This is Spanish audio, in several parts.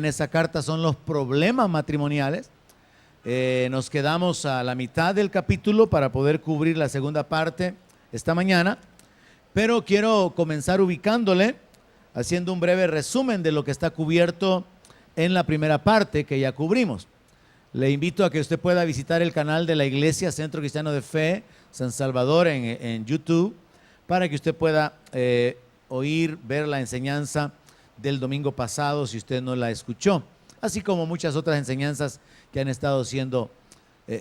en esa carta son los problemas matrimoniales. Nos quedamos a la mitad del capítulo para poder cubrir la segunda parte esta mañana, pero quiero comenzar ubicándole, haciendo un breve resumen de lo que está cubierto en la primera parte que ya cubrimos. Le invito a que usted pueda visitar el canal de la Iglesia Centro Cristiano de Fe San Salvador en YouTube, para que usted pueda oír, ver la enseñanza del domingo pasado si usted no la escuchó, así como muchas otras enseñanzas que han estado siendo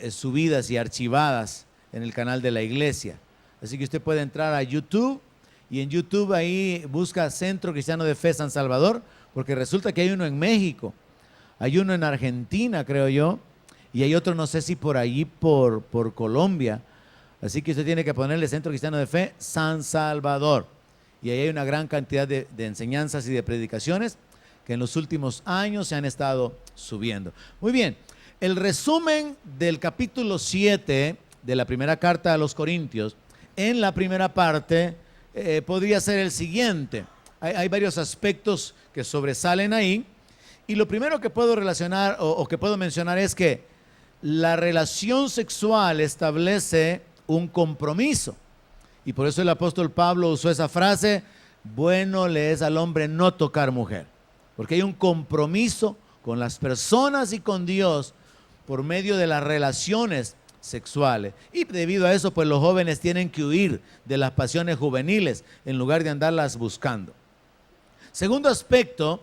subidas y archivadas en el canal de la iglesia. Así que usted puede entrar a YouTube y en YouTube ahí busca Centro Cristiano de Fe San Salvador, porque resulta que hay uno en México, hay uno en Argentina, creo yo, y hay otro, no sé si por allí, por Colombia. Así que usted tiene que ponerle Centro Cristiano de Fe San Salvador. Y ahí hay una gran cantidad de enseñanzas y de predicaciones que en los últimos años se han estado subiendo. Muy bien, el resumen del capítulo 7 de la primera carta a los Corintios, en la primera parte, podría ser el siguiente. Hay varios aspectos que sobresalen ahí. Y lo primero que puedo relacionar o que puedo mencionar es que la relación sexual establece un compromiso. Y por eso el apóstol Pablo usó esa frase: bueno le es al hombre no tocar mujer, porque hay un compromiso con las personas y con Dios por medio de las relaciones sexuales. Y debido a eso, pues los jóvenes tienen que huir de las pasiones juveniles en lugar de andarlas buscando. Segundo aspecto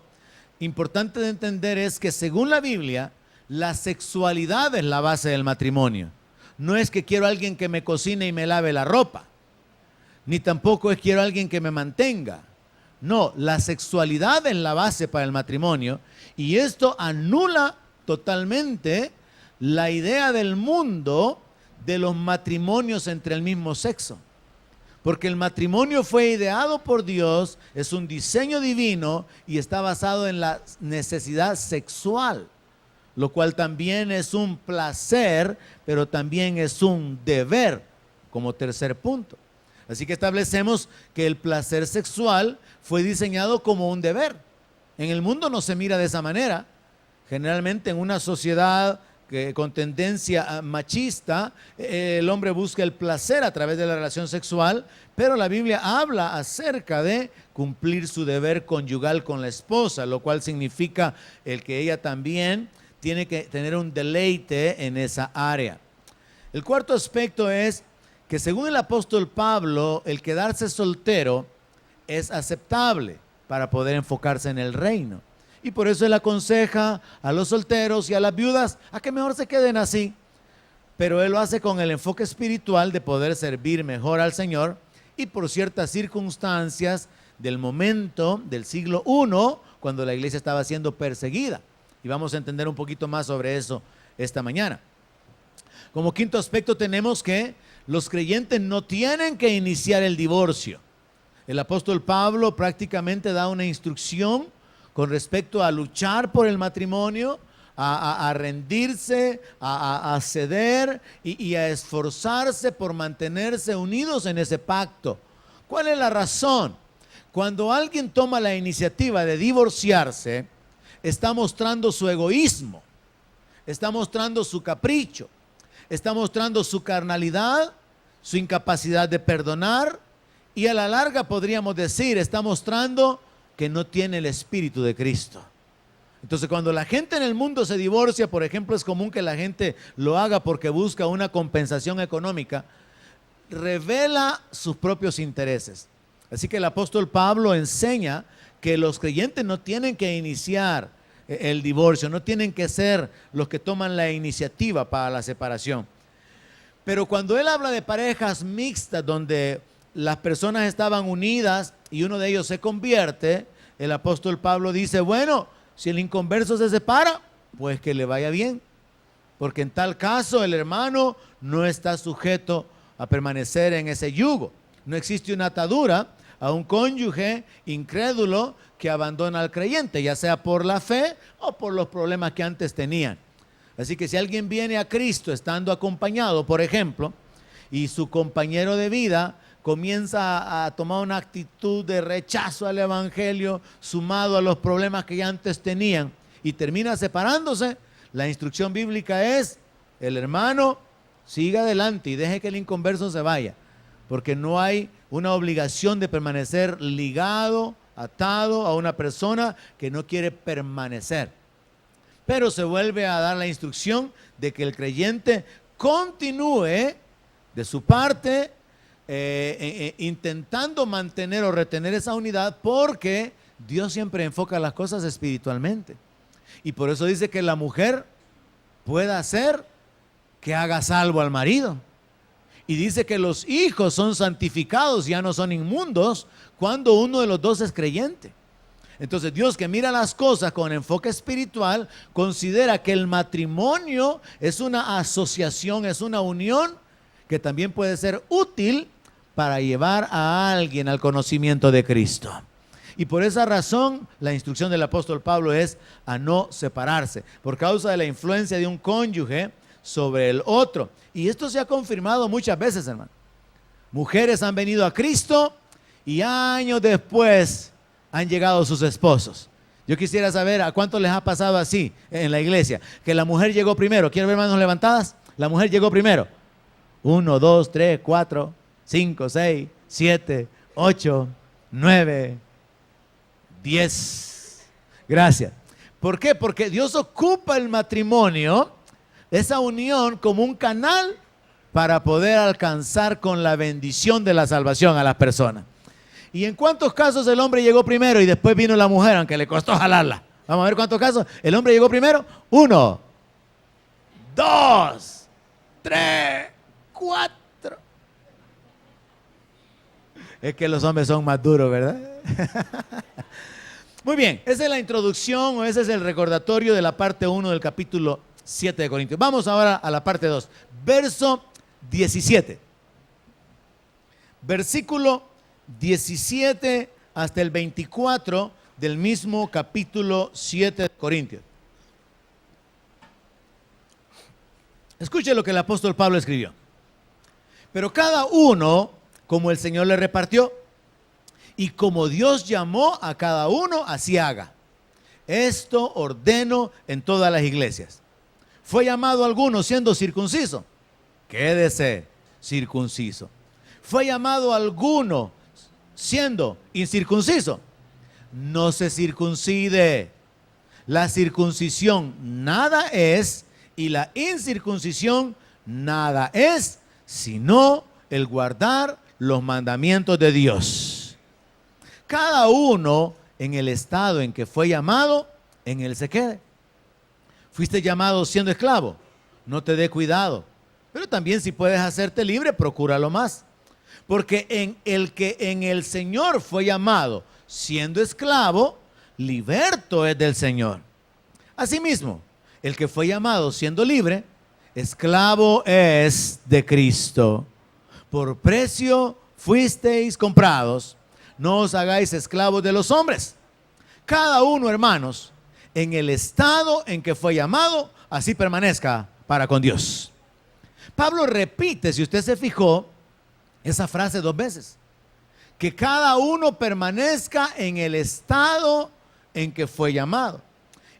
importante de entender es que según la Biblia, la sexualidad es la base del matrimonio. No es que quiero a alguien que me cocine y me lave la ropa, ni tampoco es quiero a alguien que me mantenga. No, la sexualidad es la base para el matrimonio, y esto anula totalmente la idea del mundo de los matrimonios entre el mismo sexo. Porque el matrimonio fue ideado por Dios, es un diseño divino y está basado en la necesidad sexual, lo cual también es un placer, pero también es un deber como tercer punto. Así que establecemos que el placer sexual fue diseñado como un deber. En el mundo no se mira de esa manera. Generalmente en una sociedad con tendencia machista, el hombre busca el placer a través de la relación sexual, pero la Biblia habla acerca de cumplir su deber conyugal con la esposa, lo cual significa el que ella también tiene que tener un deleite en esa área. El cuarto aspecto es que según el apóstol Pablo, el quedarse soltero es aceptable para poder enfocarse en el reino. Y por eso él aconseja a los solteros y a las viudas a que mejor se queden así. Pero él lo hace con el enfoque espiritual de poder servir mejor al Señor y por ciertas circunstancias del momento del siglo I, cuando la iglesia estaba siendo perseguida. Y vamos a entender un poquito más sobre eso esta mañana. Como quinto aspecto tenemos que los creyentes no tienen que iniciar el divorcio. El apóstol Pablo prácticamente da una instrucción con respecto a luchar por el matrimonio, a rendirse, a ceder y a esforzarse por mantenerse unidos en ese pacto. ¿Cuál es la razón? Cuando alguien toma la iniciativa de divorciarse, está mostrando su egoísmo, está mostrando su capricho, está mostrando su carnalidad, su incapacidad de perdonar, y a la larga podríamos decir, está mostrando que no tiene el Espíritu de Cristo. Entonces, cuando la gente en el mundo se divorcia, por ejemplo, es común que la gente lo haga porque busca una compensación económica, revela sus propios intereses. Así que el apóstol Pablo enseña que los creyentes no tienen que iniciar el divorcio, no tienen que ser los que toman la iniciativa para la separación. Pero cuando él habla de parejas mixtas, donde las personas estaban unidas y uno de ellos se convierte, el apóstol Pablo dice, bueno, si el inconverso se separa, pues que le vaya bien, porque en tal caso el hermano no está sujeto a permanecer en ese yugo. No existe una atadura a un cónyuge incrédulo que abandona al creyente, ya sea por la fe o por los problemas que antes tenían. Así que si alguien viene a Cristo estando acompañado, por ejemplo, y su compañero de vida comienza a tomar una actitud de rechazo al evangelio, sumado a los problemas que ya antes tenían, y termina separándose, la instrucción bíblica es: el hermano siga adelante y deje que el inconverso se vaya, porque no hay una obligación de permanecer ligado, atado a una persona que no quiere permanecer. Pero se vuelve a dar la instrucción de que el creyente continúe de su parte intentando mantener o retener esa unidad, porque Dios siempre enfoca las cosas espiritualmente. Y por eso dice que la mujer puede hacer que haga salvo al marido. Y dice que los hijos son santificados, ya no son inmundos, cuando uno de los dos es creyente. Entonces Dios, que mira las cosas con enfoque espiritual, considera que el matrimonio es una asociación, es una unión que también puede ser útil para llevar a alguien al conocimiento de Cristo. Y por esa razón la instrucción del apóstol Pablo es a no separarse, por causa de la influencia de un cónyuge sobre el otro. Y esto se ha confirmado muchas veces, hermano. Mujeres han venido a Cristo y años después han llegado sus esposos. Yo quisiera saber a cuántos les ha pasado así en la iglesia, que la mujer llegó primero. ¿Quieren ver manos levantadas? La mujer llegó primero. 1, 2, 3, 4, 5, 6, 7, 8, 9, 10. Gracias. ¿Por qué? Porque Dios ocupa el matrimonio, esa unión, como un canal para poder alcanzar con la bendición de la salvación a las personas. ¿Y en cuántos casos el hombre llegó primero y después vino la mujer, aunque le costó jalarla? Vamos a ver cuántos casos. El hombre llegó primero. 1, 2, 3, 4. Es que los hombres son más duros, ¿verdad? Muy bien, esa es la introducción, o ese es el recordatorio de la parte 1 del capítulo 7 de Corintios. Vamos ahora a la parte 2, verso 17. Versículo 17 hasta el 24 del mismo capítulo 7 de Corintios. Escuche lo que el apóstol Pablo escribió. Pero cada uno como el Señor le repartió, y como Dios llamó a cada uno, así haga. Esto ordeno en todas las iglesias. ¿Fue llamado alguno siendo circunciso? Quédese circunciso. ¿Fue llamado alguno siendo incircunciso? No se circuncide. La circuncisión nada es, y la incircuncisión nada es, sino el guardar los mandamientos de Dios. Cada uno en el estado en que fue llamado, en él se quede. Fuiste llamado siendo esclavo, no te dé cuidado. Pero también, si puedes hacerte libre, procúralo más. Porque en el que en el Señor fue llamado siendo esclavo, liberto es del Señor. Asimismo, el que fue llamado siendo libre, esclavo es de Cristo. Por precio fuisteis comprados, no os hagáis esclavos de los hombres. Cada uno, hermanos, en el estado en que fue llamado, así permanezca para con Dios. Pablo repite, si usted se fijó, esa frase 2 veces. Que cada uno permanezca en el estado en que fue llamado.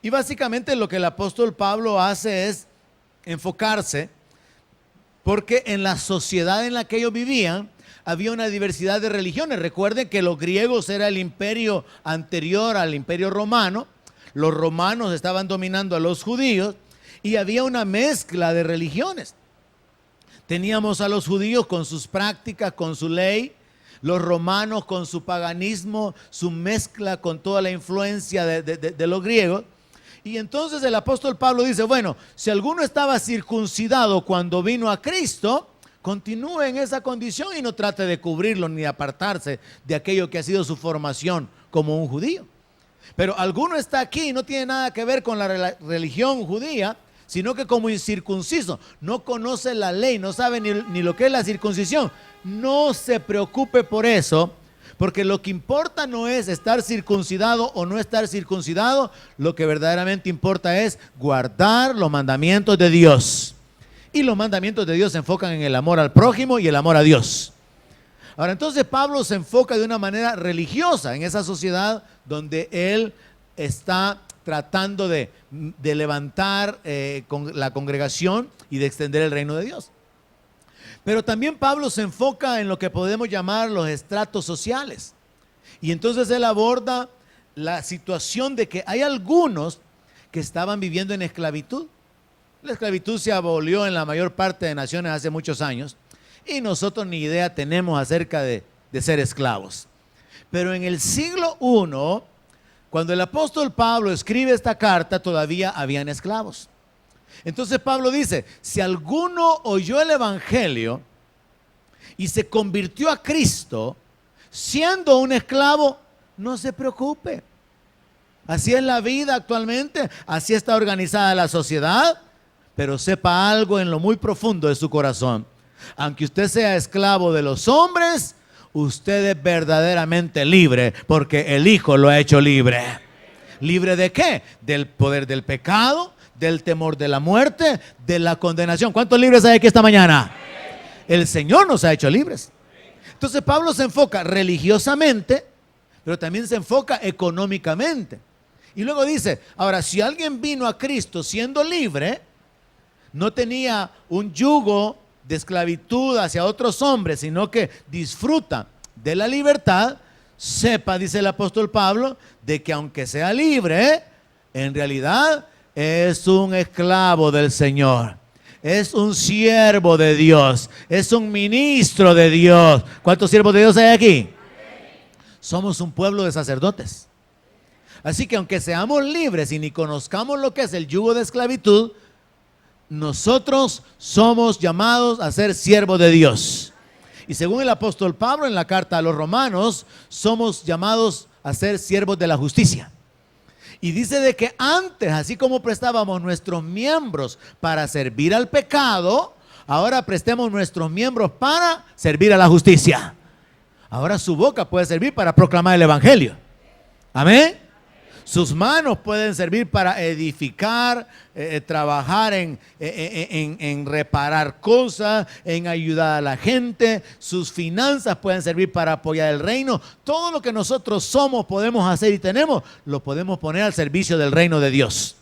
Y básicamente lo que el apóstol Pablo hace es enfocarse, porque en la sociedad en la que ellos vivían había una diversidad de religiones. Recuerden que los griegos era el imperio anterior al imperio romano. Los romanos estaban dominando a los judíos y había una mezcla de religiones. Teníamos a los judíos con sus prácticas, con su ley, los romanos con su paganismo, su mezcla con toda la influencia de los griegos. Y entonces el apóstol Pablo dice, bueno, si alguno estaba circuncidado cuando vino a Cristo, continúe en esa condición y no trate de cubrirlo ni apartarse de aquello que ha sido su formación como un judío. Pero alguno está aquí y no tiene nada que ver con la religión judía, sino que como incircunciso, no conoce la ley, no sabe ni lo que es la circuncisión. No se preocupe por eso, porque lo que importa no es estar circuncidado o no estar circuncidado. Lo que verdaderamente importa es guardar los mandamientos de Dios. Y los mandamientos de Dios se enfocan en el amor al prójimo y el amor a Dios. Ahora, entonces Pablo se enfoca de una manera religiosa en esa sociedad donde él está tratando de levantar con la congregación y de extender el reino de Dios. Pero también Pablo se enfoca en lo que podemos llamar los estratos sociales. Y entonces él aborda la situación de que hay algunos que estaban viviendo en esclavitud. La esclavitud se abolió en la mayor parte de naciones hace muchos años y nosotros ni idea tenemos acerca de ser esclavos. Pero en el siglo I, cuando el apóstol Pablo escribe esta carta, todavía habían esclavos. Entonces Pablo dice, si alguno oyó el evangelio y se convirtió a Cristo, siendo un esclavo, no se preocupe. Así es la vida actualmente, así está organizada la sociedad, pero sepa algo en lo muy profundo de su corazón. Aunque usted sea esclavo de los hombres, usted es verdaderamente libre, porque el Hijo lo ha hecho libre. ¿Libre de qué? Del poder del pecado, del temor de la muerte, de la condenación. ¿Cuántos libres hay aquí esta mañana? El Señor nos ha hecho libres. Entonces Pablo se enfoca religiosamente, pero también se enfoca económicamente. Y luego dice, ahora si alguien vino a Cristo siendo libre, no tenía un yugo de esclavitud hacia otros hombres, sino que disfruta de la libertad, sepa, dice el apóstol Pablo, de que aunque sea libre, en realidad es un esclavo del Señor. Es un siervo de Dios, es un ministro de Dios. ¿Cuántos siervos de Dios hay aquí? Somos un pueblo de sacerdotes. Así que aunque seamos libres y ni conozcamos lo que es el yugo de esclavitud, nosotros somos llamados a ser siervos de Dios. Y según el apóstol Pablo en la carta a los Romanos, somos llamados a ser siervos de la justicia. Y dice de que antes, así como prestábamos nuestros miembros para servir al pecado, ahora prestemos nuestros miembros para servir a la justicia. Ahora su boca puede servir para proclamar el evangelio. Amén. Sus manos pueden servir para edificar, trabajar en reparar cosas, en ayudar a la gente. Sus finanzas pueden servir para apoyar el reino. Todo lo que nosotros somos, podemos hacer y tenemos, lo podemos poner al servicio del reino de Dios.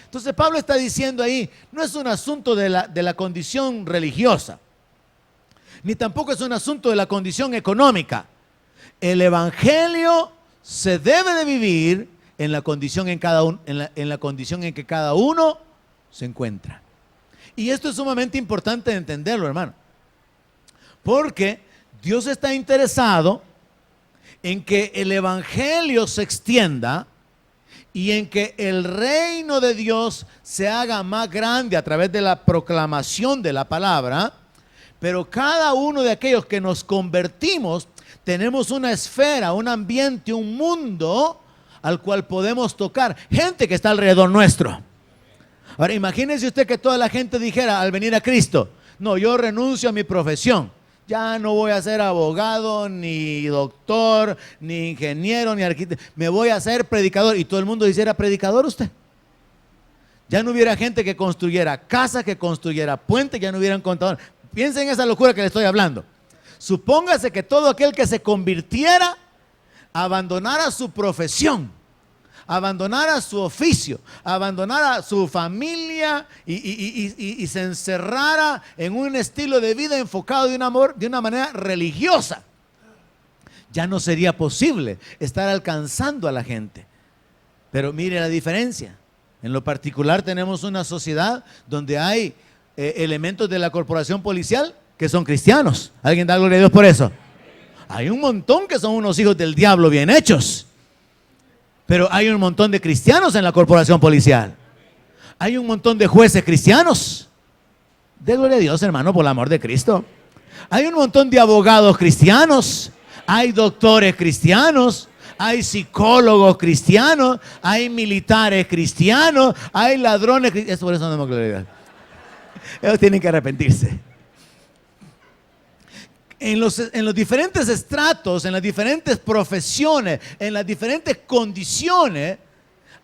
Entonces Pablo está diciendo ahí, no es un asunto de la condición religiosa, ni tampoco es un asunto de la condición económica. El evangelio se debe de vivir en la condición en la condición en que cada uno se encuentra. Y esto es sumamente importante de entenderlo, hermano, porque Dios está interesado en que el evangelio se extienda y en que el reino de Dios se haga más grande a través de la proclamación de la palabra. Pero cada uno de aquellos que nos convertimos tenemos una esfera, un ambiente, un mundo al cual podemos tocar, gente que está alrededor nuestro. Ahora imagínese usted que toda la gente dijera al venir a Cristo, no, yo renuncio a mi profesión, ya no voy a ser abogado, ni doctor, ni ingeniero, ni arquitecto, me voy a ser predicador. Y todo el mundo hiciera predicador usted. Ya no hubiera gente que construyera casas, que construyera puentes, ya no hubieran contadores. Piensen en esa locura que le estoy hablando. Supóngase que todo aquel que se convirtiera abandonara su profesión, abandonara su oficio, abandonara su familia y se encerrara en un estilo de vida enfocado de una manera religiosa. Ya no sería posible estar alcanzando a la gente. Pero mire la diferencia. En lo particular tenemos una sociedad donde hay elementos de la corporación policial que son cristianos. ¿Alguien da gloria a Dios por eso? Hay un montón que son unos hijos del diablo bien hechos. Pero hay un montón de cristianos en la corporación policial. Hay un montón de jueces cristianos. De gloria a Dios, hermano, por el amor de Cristo. Hay un montón de abogados cristianos. Hay doctores cristianos. Hay psicólogos cristianos. Hay militares cristianos. Hay ladrones cristianos. Por eso no me gloria a Dios. Ellos tienen que arrepentirse. En los diferentes estratos, en las diferentes profesiones, en las diferentes condiciones,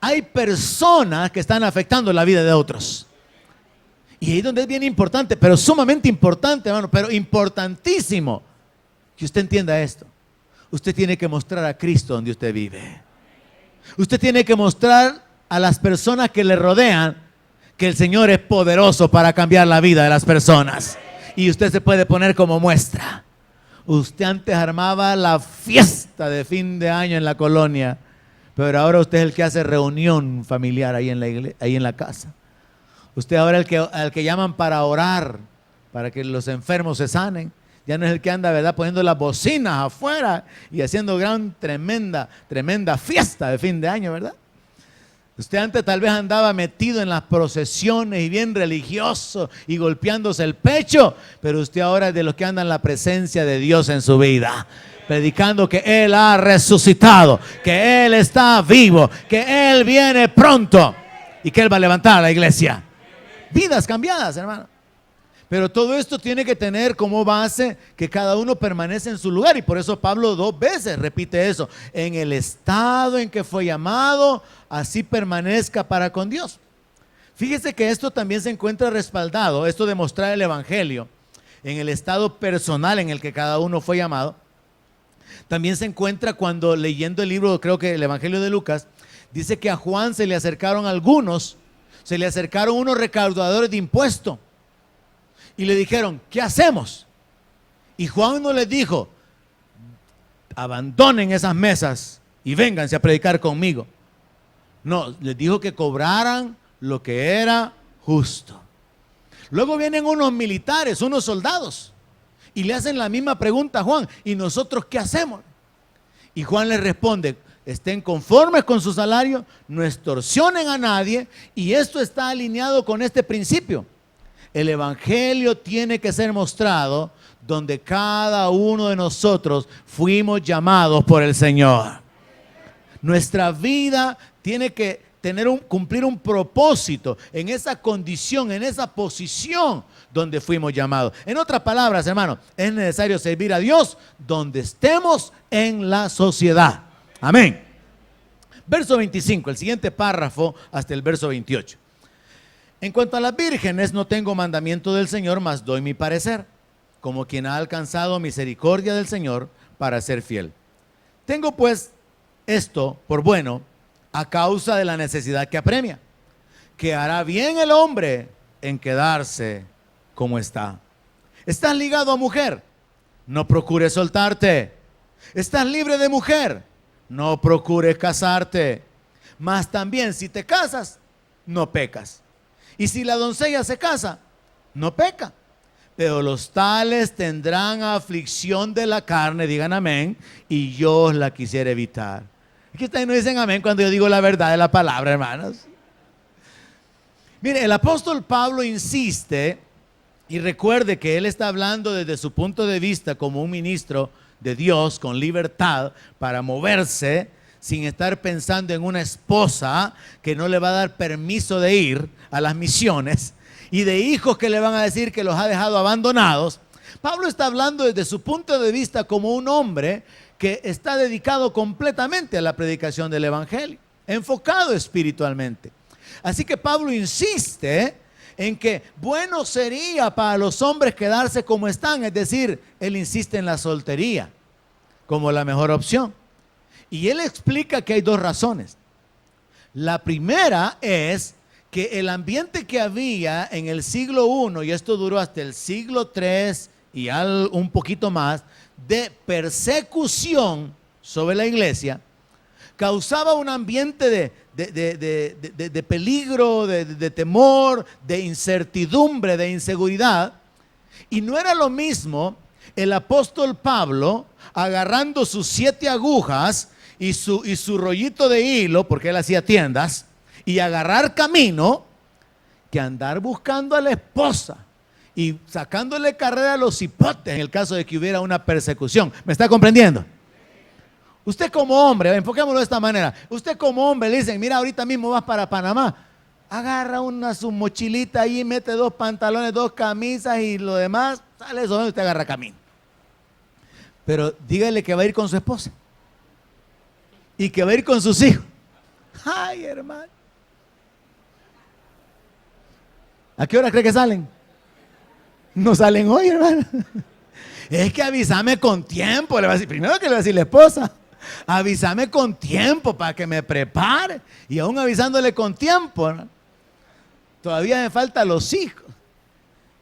hay personas que están afectando la vida de otros. Y ahí es donde es bien importante, pero sumamente importante, hermano, pero importantísimo, que usted entienda esto. Usted tiene que mostrar a Cristo donde usted vive. Usted tiene que mostrar a las personas que le rodean que el Señor es poderoso para cambiar la vida de las personas. Y usted se puede poner como muestra. Usted antes armaba la fiesta de fin de año en la colonia, pero ahora usted es el que hace reunión familiar ahí en la casa. Usted ahora es el que llaman para orar, para que los enfermos se sanen. Ya no es el que anda, ¿verdad?, poniendo las bocinas afuera y haciendo tremenda fiesta de fin de año, ¿verdad? Usted antes tal vez andaba metido en las procesiones y bien religioso y golpeándose el pecho, pero usted ahora es de los que andan en la presencia de Dios en su vida, predicando que Él ha resucitado, que Él está vivo, que Él viene pronto y que Él va a levantar a la iglesia. Vidas cambiadas, hermano. Pero todo esto tiene que tener como base que cada uno permanece en su lugar, y por eso Pablo 2 veces repite eso: en el estado en que fue llamado, así permanezca para con Dios. Fíjese que esto también se encuentra respaldado, esto de mostrar el evangelio en el estado personal en el que cada uno fue llamado. También se encuentra cuando, leyendo el libro, creo que el evangelio de Lucas, dice que a Juan se le acercaron unos recaudadores de impuestos y le dijeron: ¿qué hacemos? Y Juan no les dijo: abandonen esas mesas y vénganse a predicar conmigo. No, les dijo que cobraran lo que era justo. Luego vienen unos militares, unos soldados, y le hacen la misma pregunta a Juan: ¿y nosotros qué hacemos? Y Juan les responde: estén conformes con su salario, no extorsionen a nadie, y esto está alineado con este principio. El evangelio tiene que ser mostrado donde cada uno de nosotros fuimos llamados por el Señor. Nuestra vida tiene que cumplir un propósito en esa condición, en esa posición donde fuimos llamados. En otras palabras, hermano, es necesario servir a Dios donde estemos en la sociedad. Amén. Verso 25, el siguiente párrafo hasta el verso 28. En cuanto a las vírgenes, no tengo mandamiento del Señor, mas doy mi parecer, como quien ha alcanzado misericordia del Señor para ser fiel. Tengo pues esto por bueno a causa de la necesidad que apremia, que hará bien el hombre en quedarse como está. ¿Estás ligado a mujer? No procures soltarte. ¿Estás libre de mujer? No procures casarte. Mas también si te casas, no pecas. Y si la doncella se casa, no peca. Pero los tales tendrán aflicción de la carne, digan amén, y yo la quisiera evitar. Es que ustedes no dicen amén cuando yo digo la verdad de la palabra, hermanos. Mire, el apóstol Pablo insiste, y recuerde que él está hablando desde su punto de vista como un ministro de Dios con libertad para moverse sin estar pensando en una esposa que no le va a dar permiso de ir a las misiones y de hijos que le van a decir que los ha dejado abandonados. Pablo está hablando desde su punto de vista como un hombre que está dedicado completamente a la predicación del evangelio, enfocado espiritualmente. Así que Pablo insiste en que bueno sería para los hombres quedarse como están, es decir, él insiste en la soltería como la mejor opción. Y él explica que hay dos razones. La primera es que el ambiente que había en el siglo I, y esto duró hasta el siglo III y un poquito más, de persecución sobre la iglesia, causaba un ambiente de peligro, de temor, de incertidumbre, de inseguridad. Y no era lo mismo el apóstol Pablo agarrando sus 7 agujas y su rollito de hilo, porque él hacía tiendas, y agarrar camino, que andar buscando a la esposa y sacándole carrera a los hipotes en el caso de que hubiera una persecución. ¿Me está comprendiendo? Usted como hombre, enfoquémoslo de esta manera, usted como hombre le dicen: mira, ahorita mismo vas para Panamá, agarra su mochilita ahí, mete 2 pantalones, 2 camisas y lo demás, sale eso, usted agarra camino. Pero dígale que va a ir con su esposa y que va a ir con sus hijos. Ay, hermano, ¿a qué hora cree que salen? No salen hoy, hermano. Es que avísame con tiempo, le va a decir. Primero que le va a decir la esposa. Avísame con tiempo para que me prepare. Y aún avisándole con tiempo, ¿no? Todavía me faltan los hijos.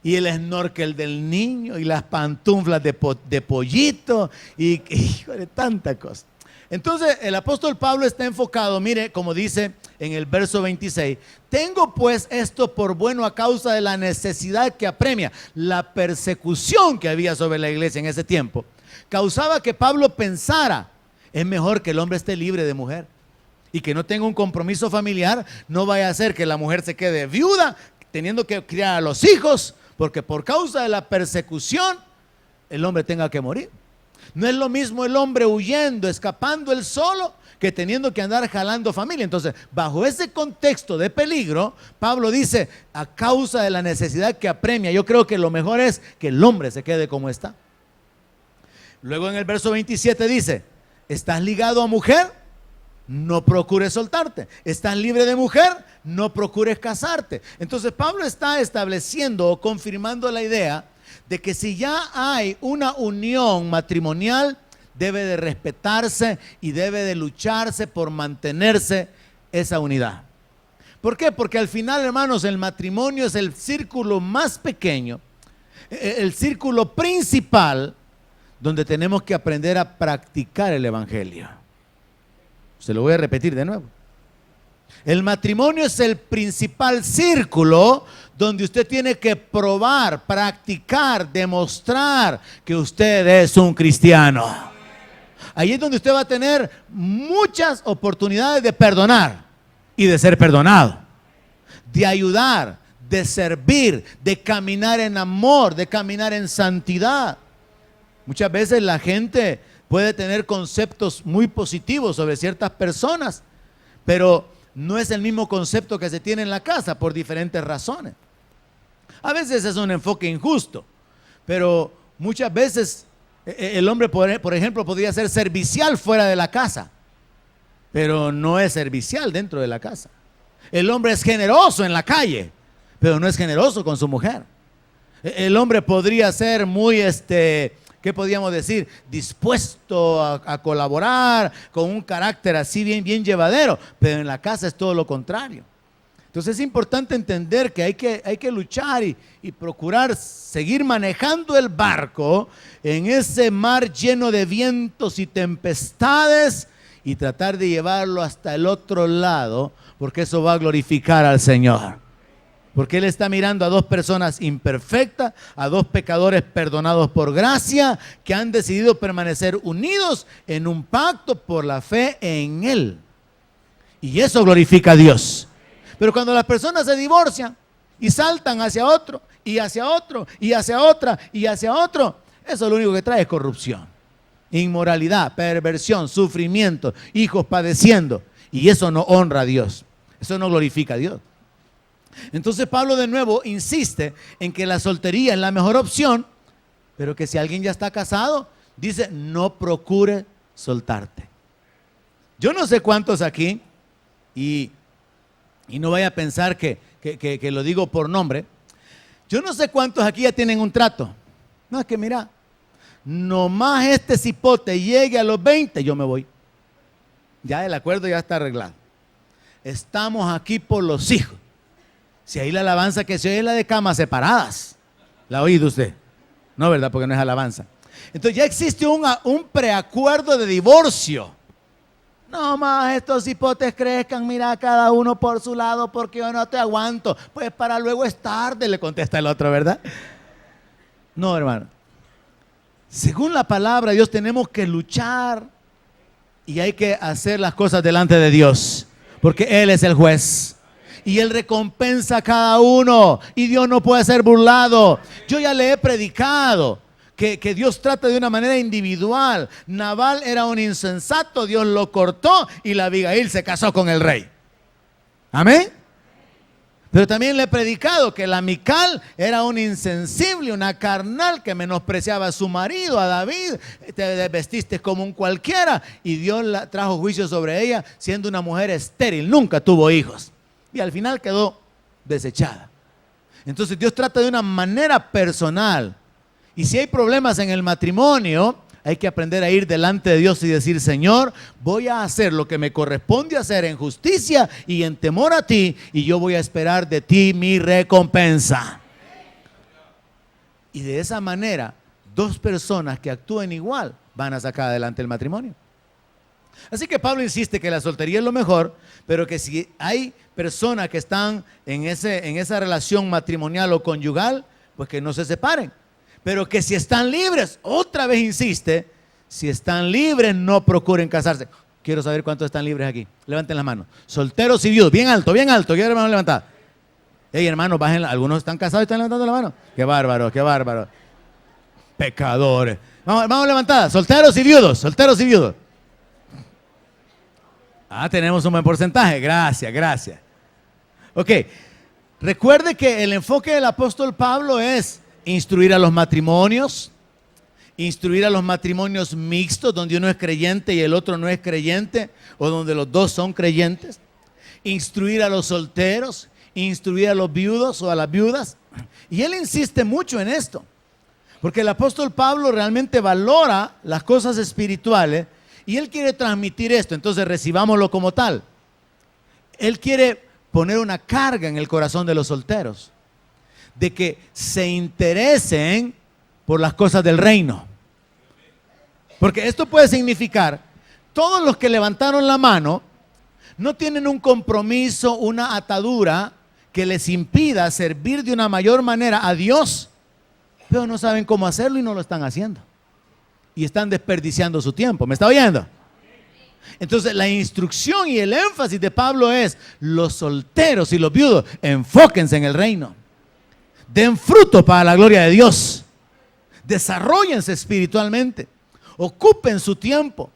Y el snorkel del niño, y las pantuflas de pollito, y hijo de tanta cosa. Entonces el apóstol Pablo está enfocado, mire, como dice en el verso 26, tengo pues esto por bueno a causa de la necesidad que apremia. La persecución que había sobre la iglesia en ese tiempo causaba que Pablo pensara, es mejor que el hombre esté libre de mujer y que no tenga un compromiso familiar, no vaya a ser que la mujer se quede viuda teniendo que criar a los hijos, porque por causa de la persecución el hombre tenga que morir. No es lo mismo el hombre huyendo, escapando él solo, que teniendo que andar jalando familia. Entonces, bajo ese contexto de peligro, Pablo dice, a causa de la necesidad que apremia, yo creo que lo mejor es que el hombre se quede como está. Luego en el verso 27 dice, ¿estás ligado a mujer? No procures soltarte. ¿Estás libre de mujer? No procures casarte. Entonces Pablo está estableciendo o confirmando la idea de que si ya hay una unión matrimonial, debe de respetarse y debe de lucharse por mantenerse esa unidad. ¿Por qué? Porque al final, hermanos, el matrimonio es el círculo más pequeño, el círculo principal donde tenemos que aprender a practicar el evangelio. Se lo voy a repetir de nuevo. El matrimonio es el principal círculo donde usted tiene que probar, practicar, demostrar que usted es un cristiano. Ahí es donde usted va a tener muchas oportunidades de perdonar y de ser perdonado, de ayudar, de servir, de caminar en amor, de caminar en santidad. Muchas veces la gente puede tener conceptos muy positivos sobre ciertas personas, pero no es el mismo concepto que se tiene en la casa por diferentes razones. A veces es un enfoque injusto, pero muchas veces el hombre, por ejemplo, podría ser servicial fuera de la casa, pero no es servicial dentro de la casa. El hombre es generoso en la calle, pero no es generoso con su mujer. El hombre podría ser muy, ¿qué podríamos decir? Dispuesto a colaborar, con un carácter así bien llevadero, pero en la casa es todo lo contrario. Entonces es importante entender que hay que luchar y procurar seguir manejando el barco en ese mar lleno de vientos y tempestades y tratar de llevarlo hasta el otro lado, porque eso va a glorificar al Señor. Porque Él está mirando a dos personas imperfectas, a dos pecadores perdonados por gracia, que han decidido permanecer unidos en un pacto por la fe en Él. Y eso glorifica a Dios. Pero cuando las personas se divorcian y saltan hacia otro, y hacia otro, y hacia otra, y hacia otro, eso lo único que trae es corrupción, inmoralidad, perversión, sufrimiento, hijos padeciendo. Y eso no honra a Dios, eso no glorifica a Dios. Entonces Pablo de nuevo insiste en que la soltería es la mejor opción, pero que si alguien ya está casado, dice, no procure soltarte. Yo no sé cuántos aquí, y no vaya a pensar que lo digo por nombre, yo no sé cuántos aquí ya tienen un trato. No, es que mira, nomás este cipote llegue a los 20, yo me voy. Ya el acuerdo ya está arreglado. Estamos aquí por los hijos. Si ahí la alabanza que se oye es la de camas separadas. ¿La ha oído usted? No, ¿verdad? Porque no es alabanza. Entonces ya existe un preacuerdo de divorcio. No más estos hipotes crezcan, mira cada uno por su lado porque yo no te aguanto. Pues para luego es tarde, le contesta el otro, ¿verdad? No, hermano. Según la palabra de Dios tenemos que luchar y hay que hacer las cosas delante de Dios, porque Él es el juez. Y Él recompensa a cada uno. Y Dios no puede ser burlado. Yo ya le he predicado que Dios trata de una manera individual. Nabal era un insensato, Dios lo cortó y la Abigail se casó con el rey. Amén. Pero también le he predicado que la Mical era un insensible, una carnal que menospreciaba a su marido, a David. Te vestiste como un cualquiera y Dios trajo juicio sobre ella siendo una mujer estéril, nunca tuvo hijos. Y al final quedó desechada. Entonces Dios trata de una manera personal. Y si hay problemas en el matrimonio, hay que aprender a ir delante de Dios y decir: Señor, voy a hacer lo que me corresponde hacer en justicia y en temor a ti, y yo voy a esperar de ti mi recompensa. Y de esa manera, dos personas que actúen igual van a sacar adelante el matrimonio. Así que Pablo insiste que la soltería es lo mejor, pero que si hay personas que están en esa relación matrimonial o conyugal, pues que no se separen. Pero que si están libres, otra vez insiste, si están libres no procuren casarse. Quiero saber cuántos están libres aquí. Levanten las manos. Solteros y viudos, bien alto, bien alto. Quiero hermanos levantar. Hey, hermanos, bajen. Algunos están casados y están levantando la mano. Qué bárbaro, qué bárbaro. Pecadores. Vamos levantada. Solteros y viudos, solteros y viudos. Tenemos un buen porcentaje. Gracias, gracias. Ok. Recuerde que el enfoque del apóstol Pablo es instruir a los matrimonios mixtos, donde uno es creyente y el otro no es creyente, o donde los dos son creyentes. Instruir a los solteros, instruir a los viudos o a las viudas. Y él insiste mucho en esto, porque el apóstol Pablo realmente valora las cosas espirituales y él quiere transmitir esto. Entonces recibámoslo como tal. Él quiere poner una carga en el corazón de los solteros, de que se interesen por las cosas del reino. Porque esto puede significar, todos los que levantaron la mano no tienen un compromiso, una atadura que les impida servir de una mayor manera a Dios, pero no saben cómo hacerlo y no lo están haciendo. Y están desperdiciando su tiempo. ¿Me está oyendo? Entonces la instrucción y el énfasis de Pablo es: los solteros y los viudos, enfóquense en el reino. Den fruto para la gloria de Dios. Desarróllense espiritualmente. Ocupen su tiempo.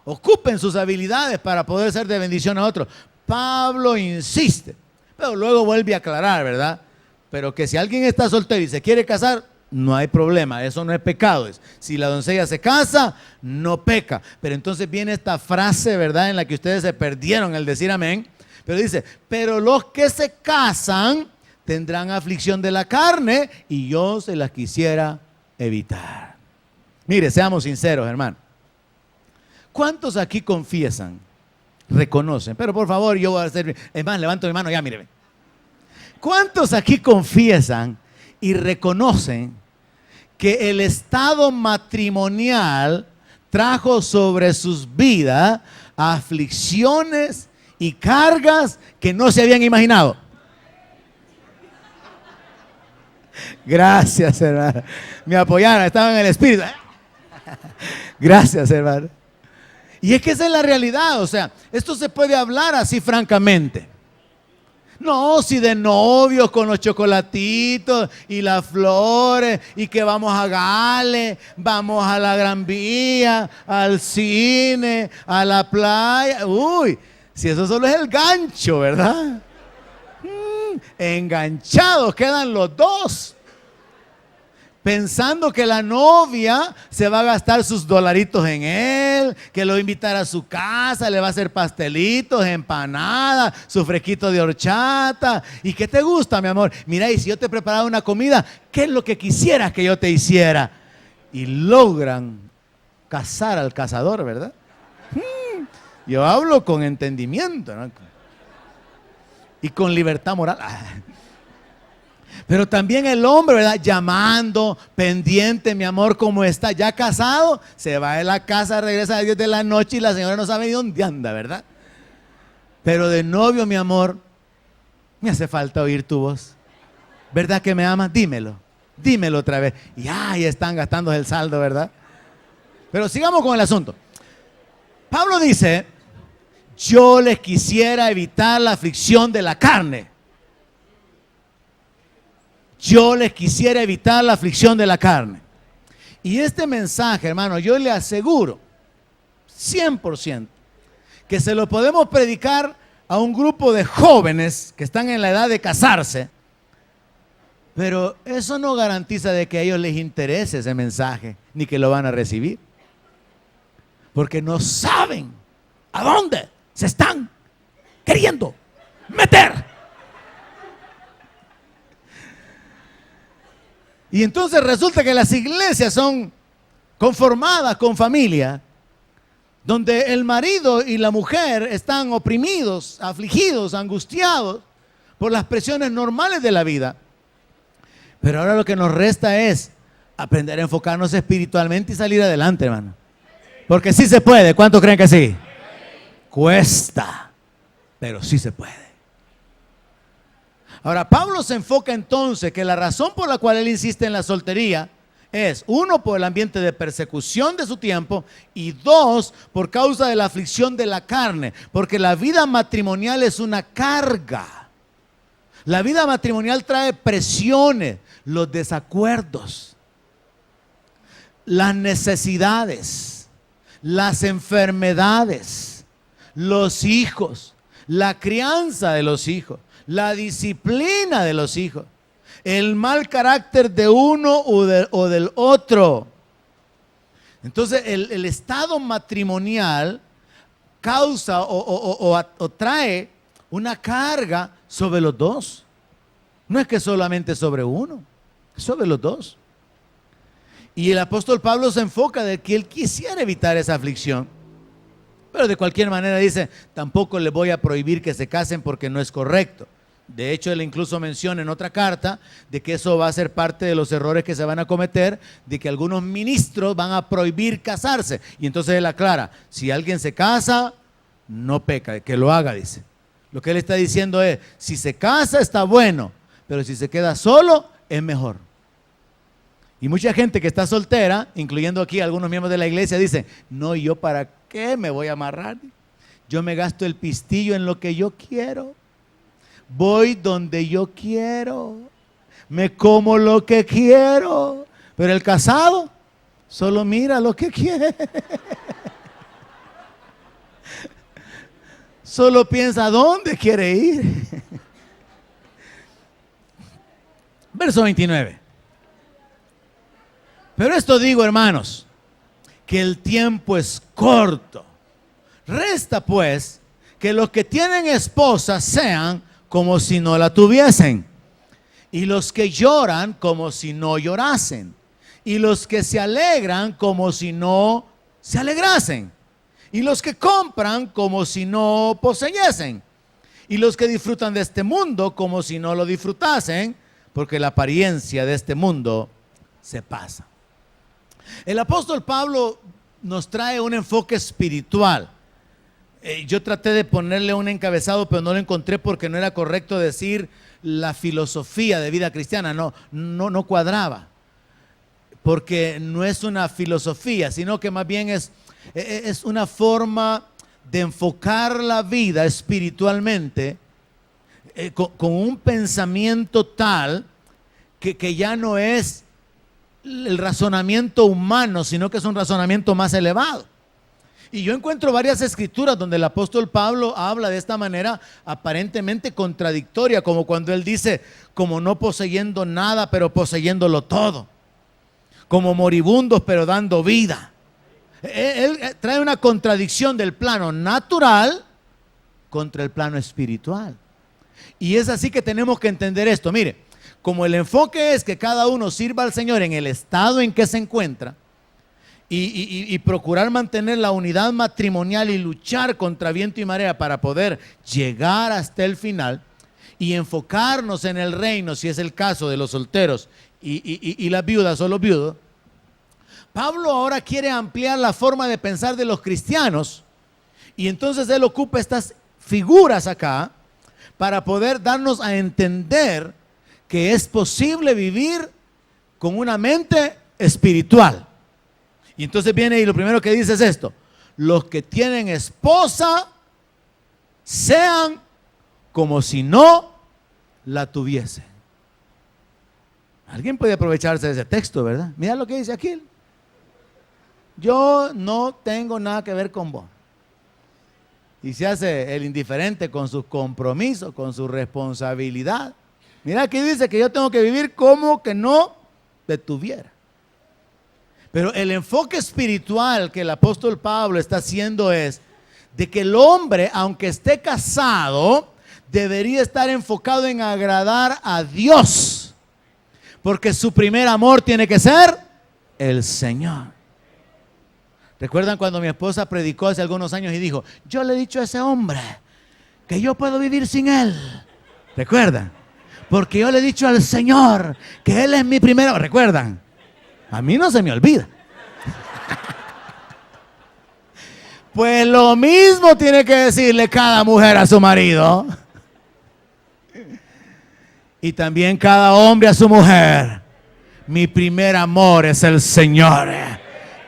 Ocupen sus habilidades para poder ser de bendición a otros. Pablo insiste, pero luego vuelve a aclarar, ¿verdad? Pero que si alguien está soltero y se quiere casar, no hay problema, eso no es pecado. Si la doncella se casa, no peca. Pero entonces viene esta frase, ¿verdad?, en la que ustedes se perdieron el decir amén. Pero dice: pero los que se casan tendrán aflicción de la carne, y yo se las quisiera evitar. Mire, seamos sinceros, hermano. ¿Cuántos aquí confiesan, reconocen? Pero por favor, yo voy a hacer... Es más, levanto mi mano ya, mire. ¿Cuántos aquí confiesan y reconocen que el estado matrimonial trajo sobre sus vidas aflicciones y cargas que no se habían imaginado? Gracias, hermano. Me apoyaron, estaban en el espíritu. Gracias, hermano. Y es que esa es la realidad. O sea, esto se puede hablar así francamente. No, si de novios con los chocolatitos y las flores, y que vamos a Gale, vamos a la Gran Vía, al cine, a la playa. Uy, si eso solo es el gancho, ¿verdad? Enganchados quedan los dos, pensando que la novia se va a gastar sus dolaritos en él, que lo va a invitar a su casa, le va a hacer pastelitos, empanadas, su fresquito de horchata. ¿Y qué te gusta, mi amor? Mira, y si yo te preparara una comida, ¿qué es lo que quisieras que yo te hiciera? Y logran cazar al cazador, ¿verdad? Yo hablo con entendimiento, ¿no? Y con libertad moral. Pero también el hombre, ¿verdad?, llamando, pendiente: mi amor, ¿cómo está? Ya casado, se va de la casa, regresa a las 10 de la noche y la señora no sabe ni dónde anda, ¿verdad? Pero de novio, mi amor, me hace falta oír tu voz. ¿Verdad que me amas? Dímelo, dímelo otra vez. Y ahí están gastando el saldo, ¿verdad? Pero sigamos con el asunto. Pablo dice: yo les quisiera evitar la aflicción de la carne. Yo les quisiera evitar la aflicción de la carne. Y este mensaje, hermano, yo le aseguro 100% que se lo podemos predicar a un grupo de jóvenes que están en la edad de casarse, pero eso no garantiza de que a ellos les interese ese mensaje, ni que lo van a recibir, porque no saben a dónde se están queriendo meter. Y entonces resulta que las iglesias son conformada con familia, donde el marido y la mujer están oprimidos, afligidos, angustiados por las presiones normales de la vida. Pero ahora lo que nos resta es aprender a enfocarnos espiritualmente y salir adelante, hermano. Porque sí se puede. ¿Cuántos creen que sí? Cuesta, pero sí se puede. Ahora, Pablo se enfoca entonces que la razón por la cual él insiste en la soltería es, uno, por el ambiente de persecución de su tiempo, y dos, por causa de la aflicción de la carne, porque la vida matrimonial es una carga. La vida matrimonial trae presiones, los desacuerdos, las necesidades, las enfermedades, los hijos, la crianza de los hijos, la disciplina de los hijos, el mal carácter de uno o del otro. Entonces el estado matrimonial causa o trae una carga sobre los dos. No es que solamente sobre uno, es sobre los dos. Y el apóstol Pablo se enfoca de que él quisiera evitar esa aflicción, pero de cualquier manera dice, tampoco le voy a prohibir que se casen porque no es correcto. De hecho, él incluso menciona en otra carta de que eso va a ser parte de los errores que se van a cometer, de que algunos ministros van a prohibir casarse. Y entonces él aclara, si alguien se casa, no peca, que lo haga, dice. Lo que él está diciendo es, si se casa está bueno, pero si se queda solo, es mejor. Y mucha gente que está soltera, incluyendo aquí algunos miembros de la iglesia, dice, no, ¿yo para qué me voy a amarrar? Yo me gasto el pistillo en lo que yo quiero. Voy donde yo quiero, me como lo que quiero, pero el casado solo mira lo que quiere. Solo piensa dónde quiere ir. Verso 29. Pero esto digo, hermanos, que el tiempo es corto. Resta pues que los que tienen esposa sean como si no la tuviesen, y los que lloran como si no llorasen, y los que se alegran como si no se alegrasen, y los que compran como si no poseyesen, y los que disfrutan de este mundo como si no lo disfrutasen, porque la apariencia de este mundo se pasa. El apóstol Pablo nos trae un enfoque espiritual. Yo traté de ponerle un encabezado, pero no lo encontré porque no era correcto decir la filosofía de vida cristiana. No cuadraba. Porque no es una filosofía, sino que más bien es una forma de enfocar la vida espiritualmente con un pensamiento tal que ya no es el razonamiento humano, sino que es un razonamiento más elevado. Y yo encuentro varias escrituras donde el apóstol Pablo habla de esta manera aparentemente contradictoria, como cuando él dice, como no poseyendo nada, pero poseyéndolo todo, como moribundos, pero dando vida. Él trae una contradicción del plano natural contra el plano espiritual. Y es así que tenemos que entender esto. Mire, como el enfoque es que cada uno sirva al Señor en el estado en que se encuentra, y procurar mantener la unidad matrimonial y luchar contra viento y marea para poder llegar hasta el final y enfocarnos en el reino, si es el caso de los solteros y las viudas o los viudos. Pablo ahora quiere ampliar la forma de pensar de los cristianos, y entonces él ocupa estas figuras acá para poder darnos a entender que es posible vivir con una mente espiritual. Y entonces viene y lo primero que dice es esto: los que tienen esposa sean como si no la tuviesen. Alguien puede aprovecharse de ese texto, ¿verdad? Mira lo que dice aquí: yo no tengo nada que ver con vos. Y se hace el indiferente con sus compromisos, con su responsabilidad. Mira aquí dice que yo tengo que vivir como que no te tuviera. Pero el enfoque espiritual que el apóstol Pablo está haciendo es de que el hombre, aunque esté casado, debería estar enfocado en agradar a Dios, porque su primer amor tiene que ser el Señor. ¿Recuerdan cuando mi esposa predicó hace algunos años y dijo, yo le he dicho a ese hombre que yo puedo vivir sin él? ¿Recuerdan? Porque yo le he dicho al Señor que Él es mi primero. ¿Recuerdan? A mí no se me olvida. Pues lo mismo tiene que decirle cada mujer a su marido. Y también cada hombre a su mujer. Mi primer amor es el Señor.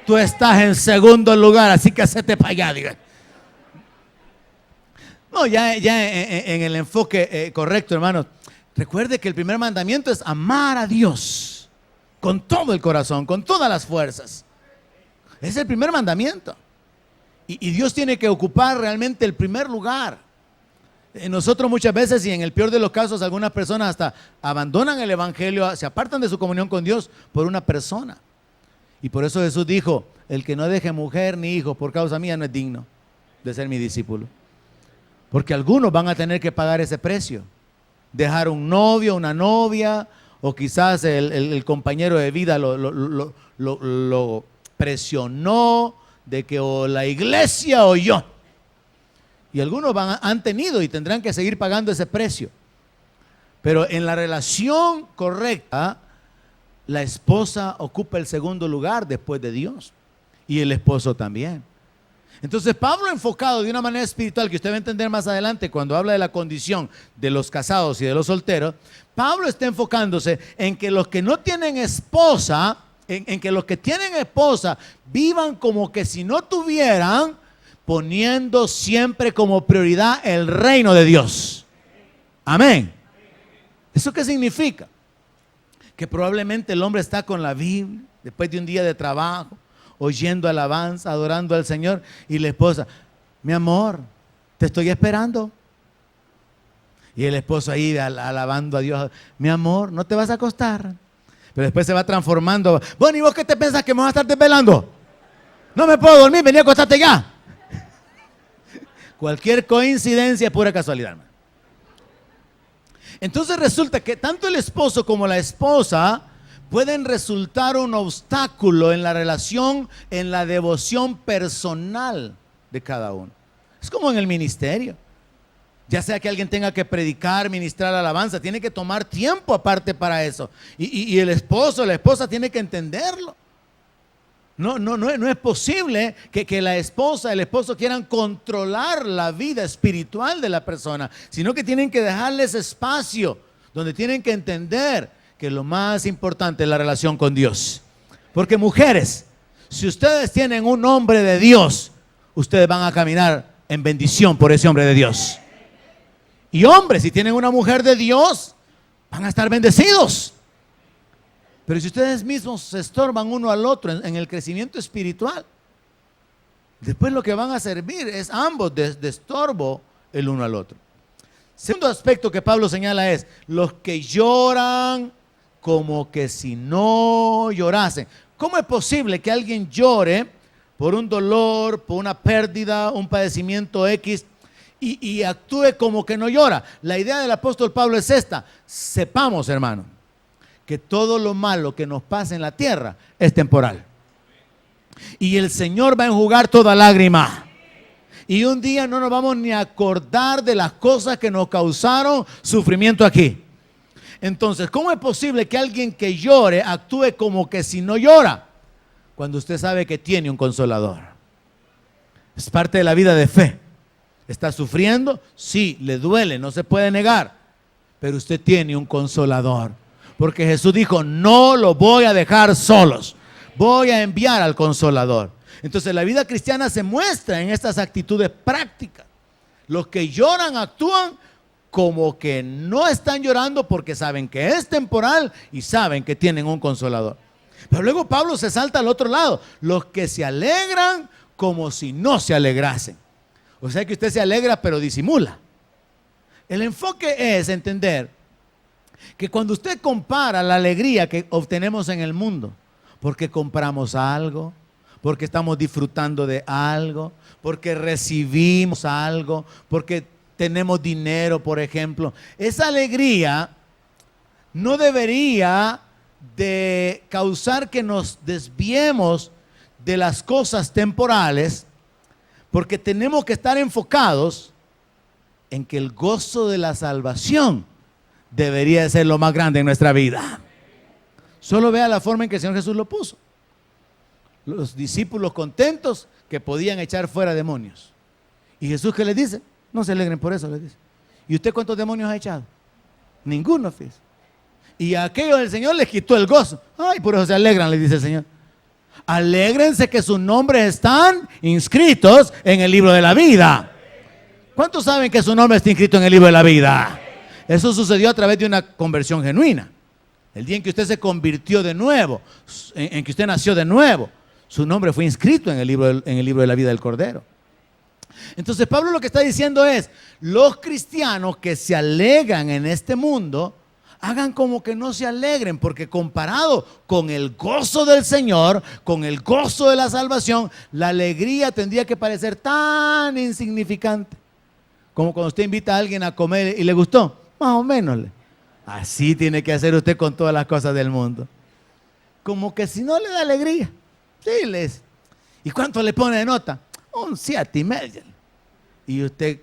Tú estás en segundo lugar, así que hacete para allá, diga. No, ya en el enfoque correcto, hermanos. Recuerde que el primer mandamiento es amar a Dios con todo el corazón, con todas las fuerzas. Es el primer mandamiento. Y Dios tiene que ocupar realmente el primer lugar. Nosotros muchas veces, y en el peor de los casos, algunas personas hasta abandonan el evangelio, se apartan de su comunión con Dios por una persona. Y por eso Jesús dijo, el que no deje mujer ni hijo por causa mía no es digno de ser mi discípulo. Porque algunos van a tener que pagar ese precio. Dejar un novio, una novia, o quizás el compañero de vida lo presionó de que o la iglesia o yo. Y algunos han tenido y tendrán que seguir pagando ese precio. Pero en la relación correcta, la esposa ocupa el segundo lugar después de Dios. Y el esposo también. Entonces Pablo, enfocado de una manera espiritual, que usted va a entender más adelante cuando habla de la condición de los casados y de los solteros, Pablo está enfocándose en que los que no tienen esposa, en que los que tienen esposa vivan como que si no tuvieran, poniendo siempre como prioridad el reino de Dios. Amén. ¿Eso qué significa? Que probablemente el hombre está con la Biblia después de un día de trabajo, oyendo alabanza, adorando al Señor, y la esposa, mi amor, te estoy esperando. Y el esposo ahí alabando a Dios, mi amor, no te vas a acostar. Pero después se va transformando. Bueno, ¿y vos qué te pensás, que me vas a estar desvelando? No me puedo dormir, vení a acostarte ya. Cualquier coincidencia es pura casualidad, hermano. Entonces resulta que tanto el esposo como la esposa pueden resultar un obstáculo en la relación, en la devoción personal de cada uno. Es como en el ministerio. Ya sea que alguien tenga que predicar, ministrar alabanza, tiene que tomar tiempo aparte para eso. Y el esposo, la esposa tiene que entenderlo. No es posible que la esposa, el esposo quieran controlar la vida espiritual de la persona, sino que tienen que dejarles espacio, donde tienen que entender que lo más importante es la relación con Dios. Porque mujeres, si ustedes tienen un hombre de Dios, ustedes van a caminar en bendición por ese hombre de Dios. Y hombres, si tienen una mujer de Dios, van a estar bendecidos. Pero si ustedes mismos se estorban uno al otro en el crecimiento espiritual, después lo que van a servir es ambos de estorbo el uno al otro. Segundo aspecto que Pablo señala es los que lloran como que si no llorasen. ¿Cómo es posible que alguien llore por un dolor, por una pérdida, un padecimiento X y actúe como que no llora? La idea del apóstol Pablo es esta: sepamos, hermano, que todo lo malo que nos pasa en la tierra es temporal. Y el Señor va a enjugar toda lágrima. Y un día no nos vamos ni a acordar de las cosas que nos causaron sufrimiento aquí. Entonces, ¿cómo es posible que alguien que llore actúe como que si no llora? Cuando usted sabe que tiene un consolador. Es parte de la vida de fe. ¿Está sufriendo? Sí, le duele, no se puede negar. Pero usted tiene un consolador. Porque Jesús dijo, no lo voy a dejar solos. Voy a enviar al consolador. Entonces la vida cristiana se muestra en estas actitudes prácticas. Los que lloran actúan como que no están llorando porque saben que es temporal y saben que tienen un consolador. Pero luego Pablo se salta al otro lado. Los que se alegran como si no se alegrasen. O sea que usted se alegra pero disimula. El enfoque es entender que cuando usted compara la alegría que obtenemos en el mundo, porque compramos algo, porque estamos disfrutando de algo, porque recibimos algo, porque tenemos dinero, por ejemplo, esa alegría no debería de causar que nos desviemos de las cosas temporales, porque tenemos que estar enfocados en que el gozo de la salvación debería ser lo más grande en nuestra vida. Solo vea la forma en que el Señor Jesús lo puso. Los discípulos contentos que podían echar fuera demonios. ¿Y Jesús qué les dice? No se alegren por eso, les dice. ¿Y usted cuántos demonios ha echado? Ninguno, fíjese. Y a aquellos el Señor les quitó el gozo. Ay, por eso se alegran, les dice el Señor. Alégrense que sus nombres están inscritos en el libro de la vida. ¿Cuántos saben que su nombre está inscrito en el libro de la vida? Eso sucedió a través de una conversión genuina. El día en que usted se convirtió de nuevo, en que usted nació de nuevo, su nombre fue inscrito en el libro de la vida del Cordero. Entonces Pablo lo que está diciendo es, los cristianos que se alegran en este mundo, hagan como que no se alegren, porque comparado con el gozo del Señor, con el gozo de la salvación, la alegría tendría que parecer tan insignificante. Como cuando usted invita a alguien a comer y le gustó, más o menos. Así tiene que hacer usted con todas las cosas del mundo. Como que si no le da alegría. Sí, les. ¿Y cuánto le pone de nota? Un 7,5. Y usted,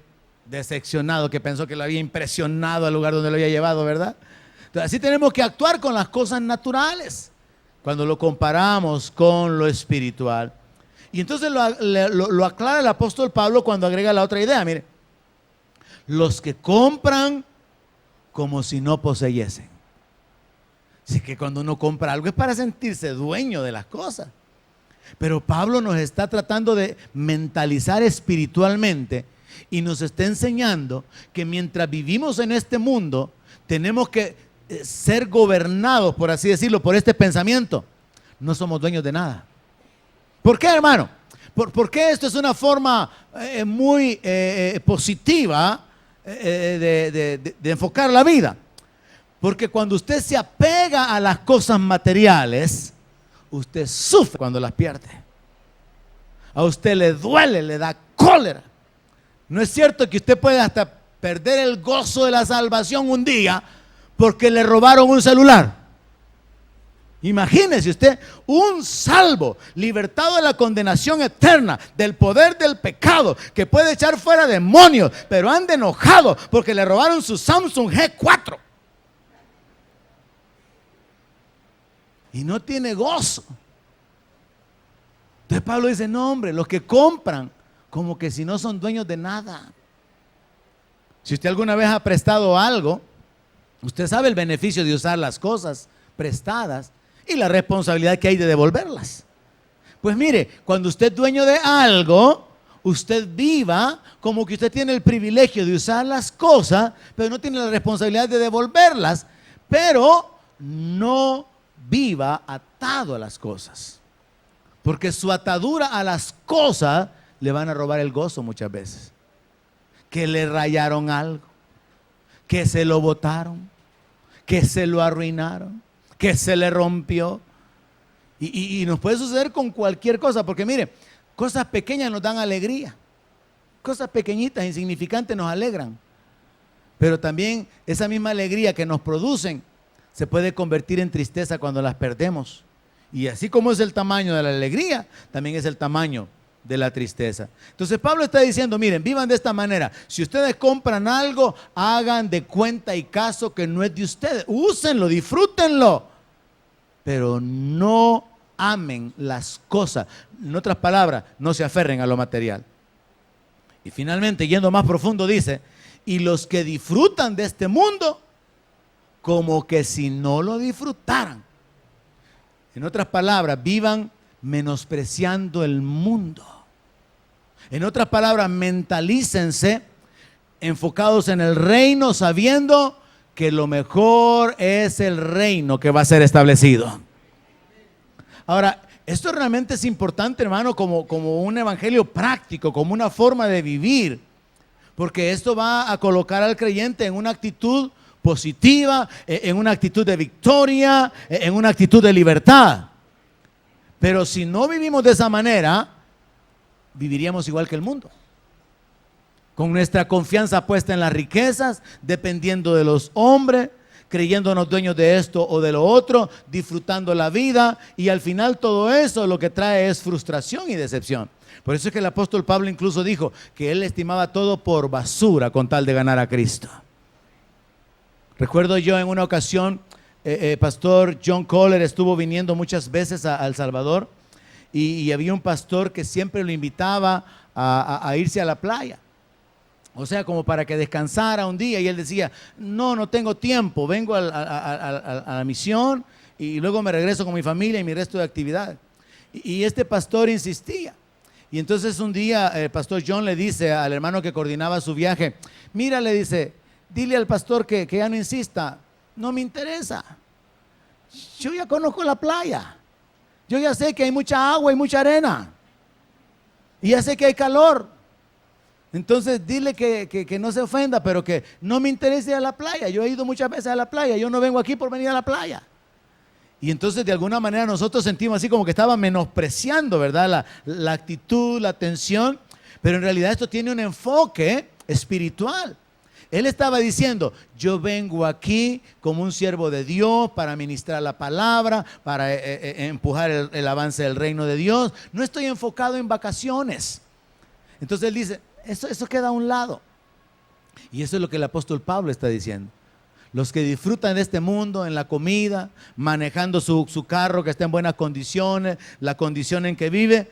decepcionado, que pensó que lo había impresionado al lugar donde lo había llevado, ¿verdad? Entonces, así tenemos que actuar con las cosas naturales cuando lo comparamos con lo espiritual. Y entonces lo aclara el apóstol Pablo cuando agrega la otra idea. Mire, los que compran como si no poseyesen. Así que cuando uno compra algo es para sentirse dueño de las cosas. Pero Pablo nos está tratando de mentalizar espiritualmente y nos está enseñando que mientras vivimos en este mundo tenemos que ser gobernados, por así decirlo, por este pensamiento. No somos dueños de nada. ¿Por qué, hermano? ¿Por qué esto es una forma muy positiva de enfocar la vida? Porque cuando usted se apega a las cosas materiales, usted sufre cuando las pierde. A usted le duele, le da cólera. ¿No es cierto que usted puede hasta perder el gozo de la salvación un día porque le robaron un celular? Imagínese usted, un salvo, libertado de la condenación eterna, del poder del pecado, que puede echar fuera demonios, pero anda enojado porque le robaron su Samsung G4. Y no tiene gozo. Entonces Pablo dice, no hombre, los que compran como que si no son dueños de nada. Si usted alguna vez ha prestado algo, usted sabe el beneficio de usar las cosas prestadas y la responsabilidad que hay de devolverlas. Pues mire, cuando usted es dueño de algo, usted viva como que usted tiene el privilegio de usar las cosas, pero no tiene la responsabilidad de devolverlas, pero no viva atado a las cosas, porque su atadura a las cosas le van a robar el gozo muchas veces. Que le rayaron algo, que se lo botaron, que se lo arruinaron, que se le rompió. Y nos puede suceder con cualquier cosa, porque mire, cosas pequeñas nos dan alegría, cosas pequeñitas, insignificantes nos alegran, pero también esa misma alegría que nos producen se puede convertir en tristeza cuando las perdemos. Y así como es el tamaño de la alegría, también es el tamaño de la tristeza. Entonces Pablo está diciendo, miren, vivan de esta manera. Si ustedes compran algo, hagan de cuenta y caso que no es de ustedes. Úsenlo, disfrútenlo, pero no amen las cosas. En otras palabras, no se aferren a lo material. Y finalmente, yendo más profundo, dice, y los que disfrutan de este mundo, como que si no lo disfrutaran. En otras palabras, vivan menospreciando el mundo. En otras palabras, mentalícense enfocados en el reino, sabiendo que lo mejor es el reino que va a ser establecido. Ahora, esto realmente es importante, hermano, como un evangelio práctico, como una forma de vivir, porque esto va a colocar al creyente en una actitud positiva, en una actitud de victoria, en una actitud de libertad. Pero si no vivimos de esa manera, viviríamos igual que el mundo, con nuestra confianza puesta en las riquezas, dependiendo de los hombres, creyéndonos dueños de esto o de lo otro, disfrutando la vida, y al final todo eso lo que trae es frustración y decepción. Por eso es que el apóstol Pablo incluso dijo que él estimaba todo por basura con tal de ganar a Cristo. Recuerdo yo en una ocasión, pastor John Kohler estuvo viniendo muchas veces a El Salvador, y había un pastor que siempre lo invitaba a irse a la playa. O sea, como para que descansara un día, y él decía, no tengo tiempo, vengo a la misión y luego me regreso con mi familia y mi resto de actividades. Y este pastor insistía. Y entonces un día el pastor John le dice al hermano que coordinaba su viaje, mira, le dice, dile al pastor que ya no insista, no me interesa. Yo ya conozco la playa, yo ya sé que hay mucha agua y mucha arena, y ya sé que hay calor. Entonces dile que no se ofenda, pero que no me interesa ir a la playa. Yo he ido muchas veces a la playa, yo no vengo aquí por venir a la playa. Y entonces de alguna manera nosotros sentimos así como que estaba menospreciando, ¿verdad? La actitud, la atención, pero en realidad esto tiene un enfoque espiritual. Él estaba diciendo, yo vengo aquí como un siervo de Dios para ministrar la palabra, para empujar el avance del reino de Dios. No estoy enfocado en vacaciones. Entonces él dice, eso queda a un lado. Y eso es lo que el apóstol Pablo está diciendo. Los que disfrutan de este mundo, en la comida, manejando su carro que está en buenas condiciones, la condición en que vive,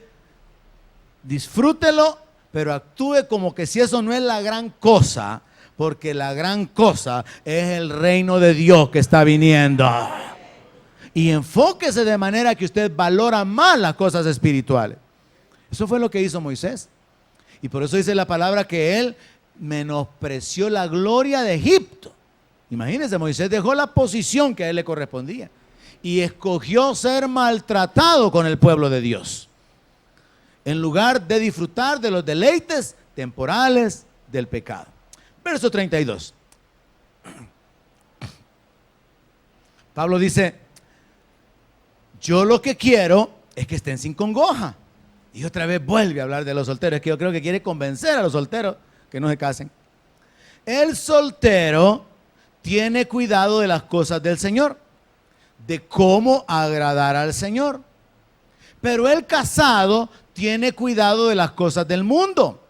disfrútelo, pero actúe como que si eso no es la gran cosa, porque la gran cosa es el reino de Dios que está viniendo. Y enfóquese de manera que usted valora más las cosas espirituales. Eso fue lo que hizo Moisés. Y por eso dice la palabra que él menospreció la gloria de Egipto. Imagínense, Moisés dejó la posición que a él le correspondía y escogió ser maltratado con el pueblo de Dios, en lugar de disfrutar de los deleites temporales del pecado. Verso 32. Pablo dice, yo lo que quiero es que estén sin congoja. Y otra vez vuelve a hablar de los solteros. Es que yo creo que quiere convencer a los solteros que no se casen. El soltero tiene cuidado de las cosas del Señor, de cómo agradar al Señor. Pero el casado tiene cuidado de las cosas del mundo,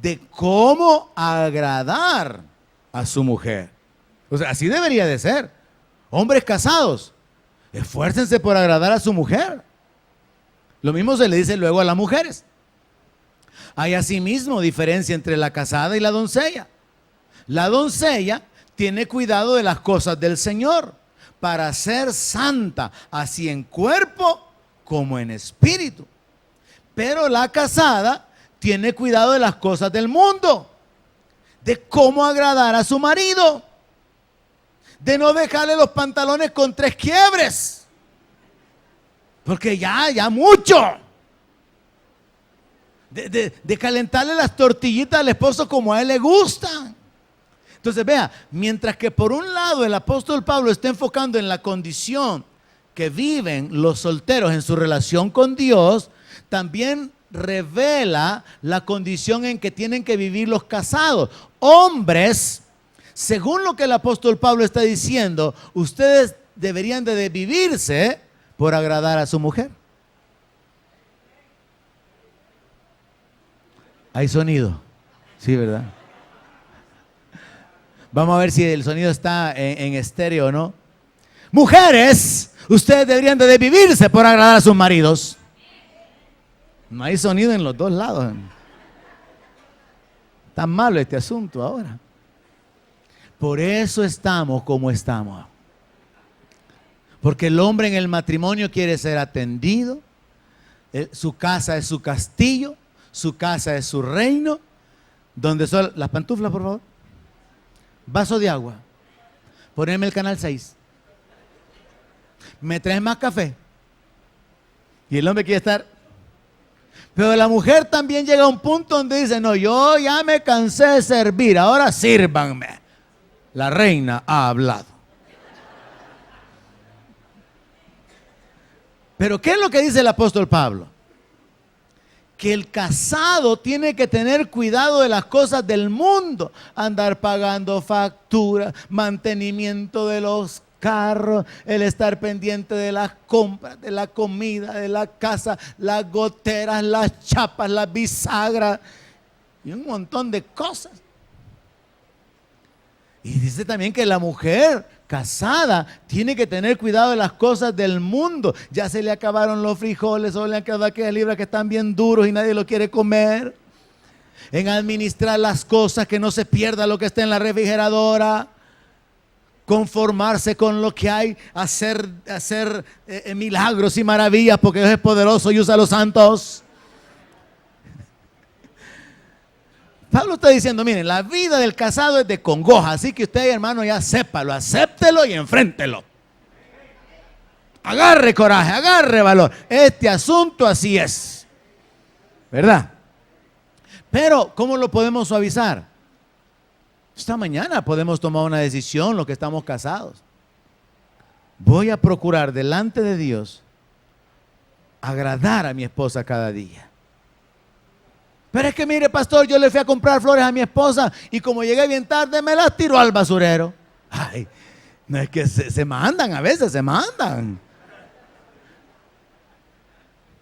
de cómo agradar a su mujer. O sea, así debería de ser. Hombres casados, esfuércense por agradar a su mujer. Lo mismo se le dice luego a las mujeres. Hay asimismo diferencia entre la casada y la doncella. La doncella tiene cuidado de las cosas del Señor para ser santa, así en cuerpo como en espíritu. Pero la casada tiene cuidado de las cosas del mundo, de cómo agradar a su marido, de no dejarle los pantalones con 3 quiebres. Porque ya mucho. De calentarle las tortillitas al esposo como a él le gustan. Entonces vea, mientras que por un lado el apóstol Pablo está enfocando en la condición que viven los solteros en su relación con Dios, también revela la condición en que tienen que vivir los casados. Hombres, según lo que el apóstol Pablo está diciendo, ustedes deberían de vivirse por agradar a su mujer. ¿Hay sonido? Sí, ¿verdad? Vamos a ver si el sonido está en estéreo o no. Mujeres, ustedes deberían de vivirse por agradar a sus maridos. No hay sonido en los dos lados. Está malo este asunto ahora. Por eso estamos como estamos. Porque el hombre en el matrimonio quiere ser atendido. Su casa es su castillo. Su casa es su reino. Donde son las pantuflas, por favor. Vaso de agua. Poneme el canal 6. ¿Me traes más café? Y el hombre quiere estar. Pero la mujer también llega a un punto donde dice, no, yo ya me cansé de servir, ahora sírvanme. La reina ha hablado. Pero ¿qué es lo que dice el apóstol Pablo? que el casado tiene que tener cuidado de las cosas del mundo, andar pagando facturas, mantenimiento de los carros, el estar pendiente de las compras, de la comida, de la casa, las goteras, las chapas, las bisagras y un montón de cosas. Y dice también que la mujer casada tiene que tener cuidado de las cosas del mundo. Ya se le acabaron los frijoles o le han quedado aquellas libras que están bien duros y nadie lo quiere comer. En administrar las cosas, que no se pierda lo que está en la refrigeradora. Conformarse con lo que hay, hacer milagros y maravillas porque Dios es poderoso y usa a los santos. Pablo está diciendo, miren, la vida del casado es de congoja, así que usted, hermano, ya sépalo, acéptelo y enfréntelo. Agarre coraje, agarre valor. Este asunto así es, ¿verdad? Pero, ¿cómo lo podemos suavizar? Esta mañana podemos tomar una decisión, los que estamos casados. Voy a procurar delante de Dios agradar a mi esposa cada día. Pero es que mire, pastor, yo le fui a comprar flores a mi esposa y como llegué bien tarde me las tiró al basurero. Ay, no es que se mandan, a veces se mandan.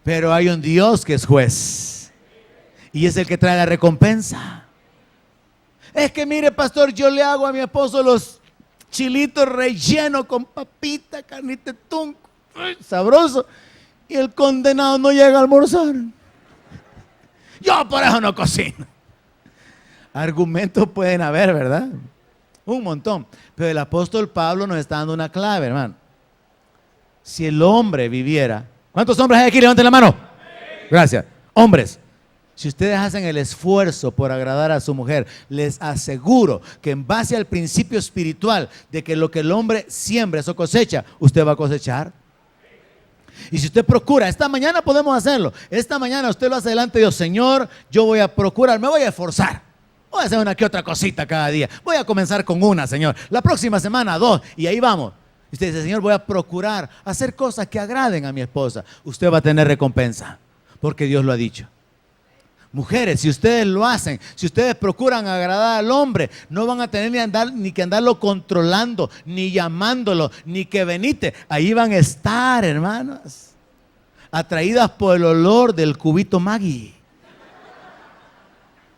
Pero hay un Dios que es juez y es el que trae la recompensa. Es que mire, pastor, yo le hago a mi esposo los chilitos rellenos con papita, carnita de tunco, sabroso, y el condenado no llega a almorzar. Yo por eso no cocino. Argumentos pueden haber, ¿verdad? Un montón. Pero el apóstol Pablo nos está dando una clave, hermano. Si el hombre viviera... ¿Cuántos hombres hay aquí? Levanten la mano. Gracias. Hombres, si ustedes hacen el esfuerzo por agradar a su mujer, les aseguro que en base al principio espiritual de que lo que el hombre siembra, eso cosecha, usted va a cosechar. Y si usted procura, esta mañana podemos hacerlo. Esta mañana usted lo hace delante de Dios. Señor, yo voy a procurar, me voy a esforzar. Voy a hacer una que otra cosita cada día. Voy a comenzar con una, Señor. La próxima semana, 2. Y ahí vamos. Y usted dice, Señor, voy a procurar hacer cosas que agraden a mi esposa. Usted va a tener recompensa, porque Dios lo ha dicho. Mujeres, si ustedes lo hacen, si ustedes procuran agradar al hombre, no van a tener ni que andarlo controlando, ni llamándolo, ni que venite. Ahí van a estar, hermanas, atraídas por el olor del cubito Maggi.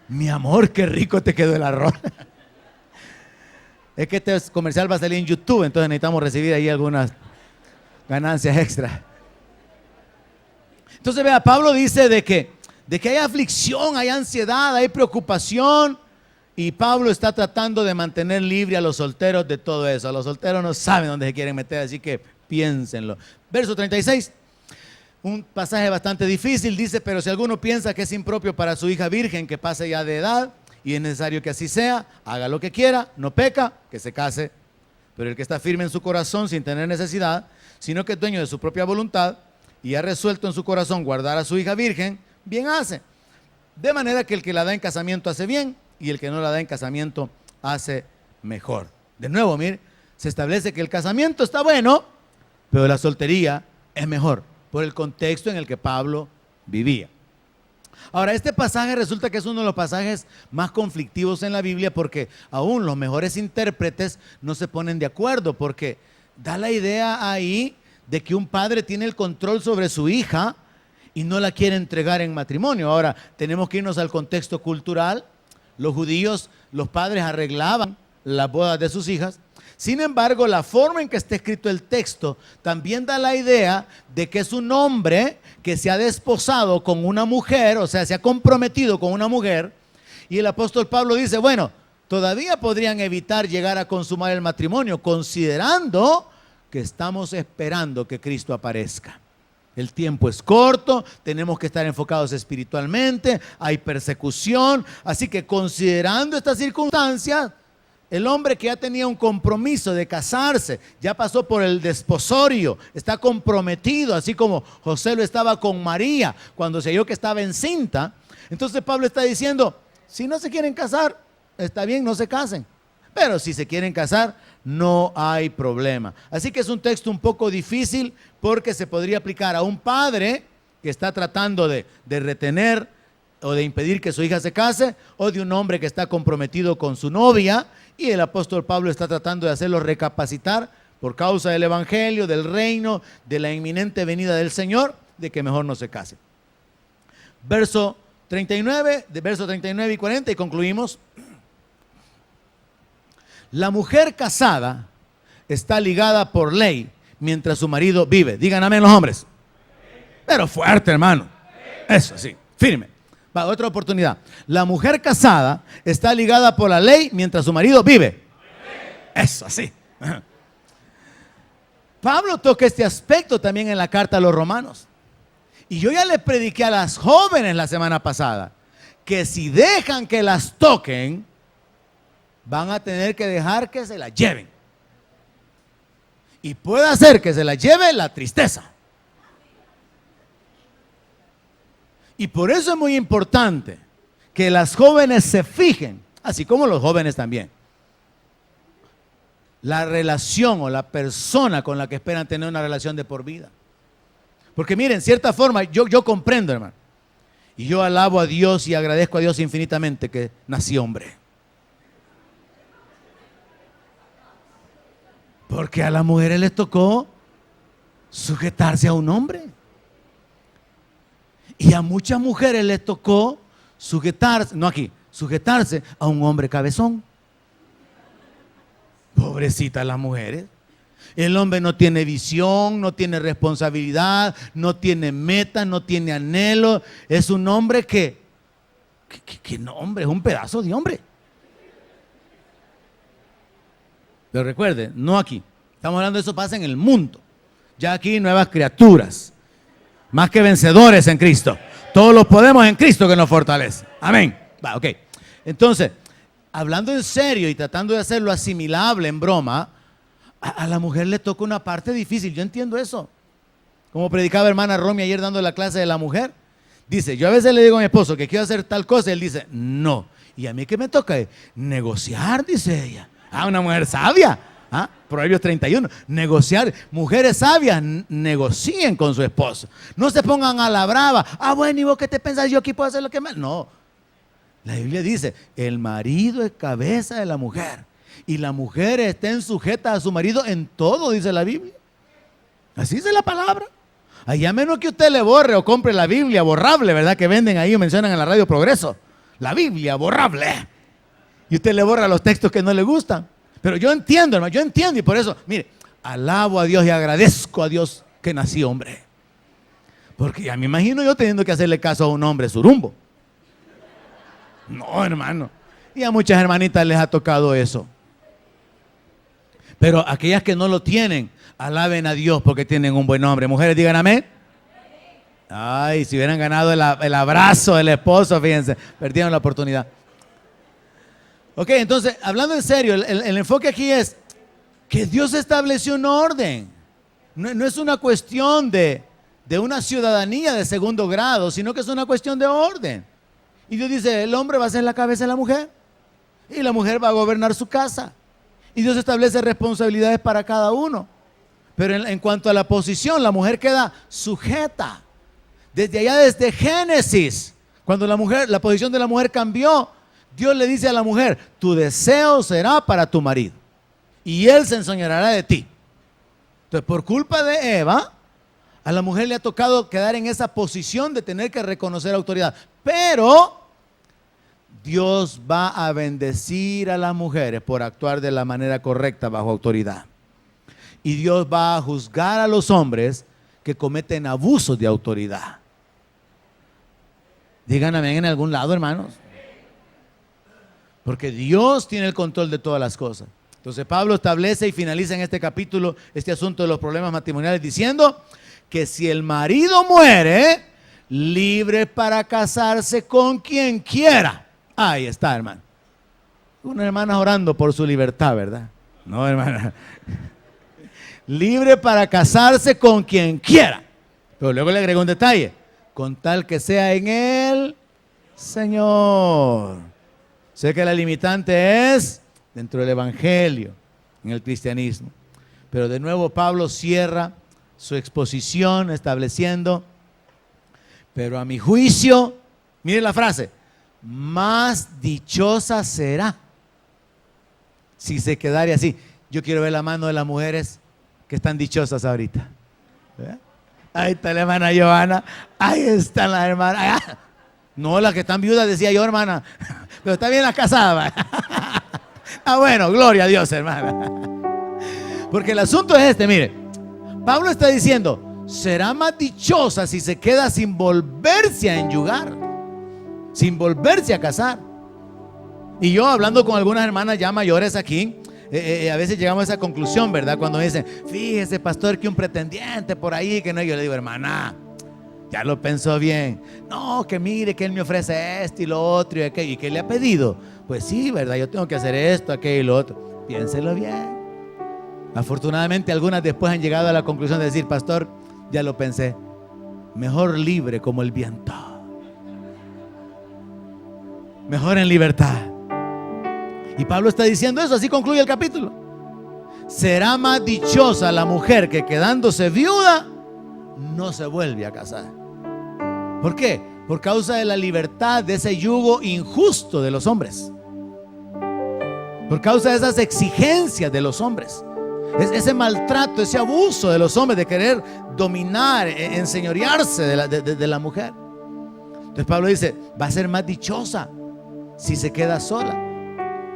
Mi amor, qué rico te quedó el arroz. Es que este comercial va a salir en YouTube, entonces necesitamos recibir ahí algunas ganancias extra. Entonces vea, Pablo dice de que hay aflicción, hay ansiedad, hay preocupación. Y Pablo está tratando de mantener libre a los solteros de todo eso. A los solteros no saben dónde se quieren meter, así que piénsenlo. Verso 36, un pasaje bastante difícil. Dice, pero si alguno piensa que es impropio para su hija virgen que pase ya de edad, y es necesario que así sea, haga lo que quiera, no peca, que se case. Pero el que está firme en su corazón sin tener necesidad, sino que es dueño de su propia voluntad, y ha resuelto en su corazón guardar a su hija virgen, bien hace. De manera que el que la da en casamiento hace bien y el que no la da en casamiento hace mejor. De nuevo, mire, se establece que el casamiento está bueno, pero la soltería es mejor por el contexto en el que Pablo vivía. Ahora, este pasaje resulta que es uno de los pasajes más conflictivos en la Biblia porque aún los mejores intérpretes no se ponen de acuerdo porque da la idea ahí de que un padre tiene el control sobre su hija y no la quiere entregar en matrimonio. Ahora, tenemos que irnos al contexto cultural. Los judíos, los padres arreglaban las bodas de sus hijas. Sin embargo, la forma en que está escrito el texto también da la idea de que es un hombre que se ha desposado con una mujer, o sea, se ha comprometido con una mujer. Y el apóstol Pablo dice, bueno, todavía podrían evitar llegar a consumar el matrimonio, considerando que estamos esperando que Cristo aparezca. El tiempo es corto, tenemos que estar enfocados espiritualmente, hay persecución, así que considerando estas circunstancias, el hombre que ya tenía un compromiso de casarse, ya pasó por el desposorio, está comprometido, así como José lo estaba con María cuando se oyó que estaba encinta. Entonces Pablo está diciendo, si no se quieren casar, está bien, no se casen, pero si se quieren casar, no hay problema. Así que es un texto un poco difícil porque se podría aplicar a un padre que que está tratando de retener o de impedir que su hija se case, o de un hombre que está comprometido con su novia, y el apóstol Pablo está tratando de hacerlo recapacitar por causa del evangelio, del reino, de la inminente venida del Señor, de que mejor no se case. Verso 39 y 40, y concluimos. La mujer casada está ligada por ley mientras su marido vive. Digan amén los hombres. Pero fuerte, hermano. Eso sí, firme. Va, otra oportunidad. La mujer casada está ligada por la ley mientras su marido vive. Eso así. Pablo toca este aspecto también en la carta a los romanos. Y yo ya le prediqué a las jóvenes la semana pasada que si dejan que las toquen, van a tener que dejar que se las lleven. Y puede hacer que se las lleve la tristeza. Y por eso es muy importante que las jóvenes se fijen, así como los jóvenes también, la relación o la persona con la que esperan tener una relación de por vida. Porque miren, en cierta forma, yo comprendo, hermano. Y yo alabo a Dios y agradezco a Dios infinitamente que nací hombre. Porque a las mujeres les tocó sujetarse a un hombre. Y a muchas mujeres les tocó sujetarse a un hombre cabezón. Pobrecitas las mujeres. El hombre no tiene visión, no tiene responsabilidad, no tiene meta, no tiene anhelo. Es un hombre que no, hombre, es un pedazo de hombre. Pero recuerde, no aquí. Estamos hablando de eso pasa en el mundo. Ya aquí nuevas criaturas, más que vencedores en Cristo. Todos los podemos en Cristo que nos fortalece. Amén. Va, ok. Entonces, hablando en serio y tratando de hacerlo asimilable en broma, a la mujer le toca una parte difícil. Yo entiendo eso. Como predicaba hermana Romy ayer dando la clase de la mujer. Dice, yo a veces le digo a mi esposo que quiero hacer tal cosa y él dice, no. Y a mí ¿qué me toca? Negociar, dice ella. Una mujer sabia. Proverbios 31. Negociar. Mujeres sabias negocien con su esposo. No se pongan a la brava. Bueno, ¿y vos qué te pensás? Yo aquí puedo hacer lo que me... No. La Biblia dice, el marido es cabeza de la mujer. Y la mujer estén sujetas a su marido en todo, dice la Biblia. Así dice la palabra. Allá menos que usted le borre o compre la Biblia borrable, ¿verdad? Que venden ahí o mencionan en la radio Progreso. La Biblia borrable. Y usted le borra los textos que no le gustan. Pero yo entiendo, hermano, yo entiendo. Y por eso, mire, alabo a Dios y agradezco a Dios que nací hombre. Porque ya me imagino yo teniendo que hacerle caso a un hombre surumbo. No, hermano. Y a muchas hermanitas les ha tocado eso. Pero aquellas que no lo tienen, alaben a Dios porque tienen un buen hombre. Mujeres, digan amén. Ay, si hubieran ganado el abrazo del esposo, fíjense, perdieron la oportunidad. Ok, entonces, hablando en serio, el enfoque aquí es que Dios estableció un orden. No es una cuestión de una ciudadanía de segundo grado, sino que es una cuestión de orden. Y Dios dice, el hombre va a ser la cabeza de la mujer y la mujer va a gobernar su casa. Y Dios establece responsabilidades para cada uno. Pero en cuanto a la posición, la mujer queda sujeta. Desde allá, desde Génesis, cuando la posición de la mujer cambió, Dios le dice a la mujer, tu deseo será para tu marido y él se enseñoreará de ti. Entonces, por culpa de Eva, a la mujer le ha tocado quedar en esa posición de tener que reconocer autoridad. Pero Dios va a bendecir a las mujeres por actuar de la manera correcta bajo autoridad. Y Dios va a juzgar a los hombres que cometen abusos de autoridad. Digan amén en algún lado, hermanos. Porque Dios tiene el control de todas las cosas. Entonces Pablo establece y finaliza en este capítulo este asunto de los problemas matrimoniales diciendo que si el marido muere, libre para casarse con quien quiera. Ahí está, hermano. Una hermana orando por su libertad, ¿verdad? No, hermana. Libre para casarse con quien quiera. Pero luego le agrego un detalle. Con tal que sea en el Señor. Sé que la limitante es dentro del evangelio, en el cristianismo. Pero de nuevo Pablo cierra su exposición estableciendo Pero a mi juicio, mire la frase, más dichosa será si se quedara así. Yo quiero ver la mano de las mujeres que están dichosas ahorita. ¿Ve? Ahí está la hermana Johanna, ahí están las hermanas. Ah, no, las que están viudas decía yo, hermana, pero está bien las casadas. Ah, bueno, gloria a Dios, hermana. Porque el asunto es este, mire, Pablo está diciendo, será más dichosa si se queda sin volverse a enyugar, sin volverse a casar. Y yo hablando con algunas hermanas ya mayores aquí, a veces llegamos a esa conclusión, ¿verdad? Cuando dicen, fíjese pastor que un pretendiente por ahí, que no, yo le digo, hermana, ya lo pensó bien. No, que mire que él me ofrece esto y lo otro y aquello. ¿Y qué le ha pedido? Pues sí, ¿verdad? Yo tengo que hacer esto, aquello y lo otro. Piénselo bien. Afortunadamente algunas después han llegado a la conclusión de decir, pastor, ya lo pensé, mejor libre como el viento, mejor en libertad. Y Pablo está diciendo eso, así concluye el capítulo. Será más dichosa la mujer que quedándose viuda no se vuelve a casar. ¿Por qué? Por causa de la libertad de ese yugo injusto de los hombres, por causa de esas exigencias de los hombres, ese maltrato, ese abuso de los hombres de querer dominar, enseñorearse de la mujer. Entonces Pablo dice, va a ser más dichosa si se queda sola.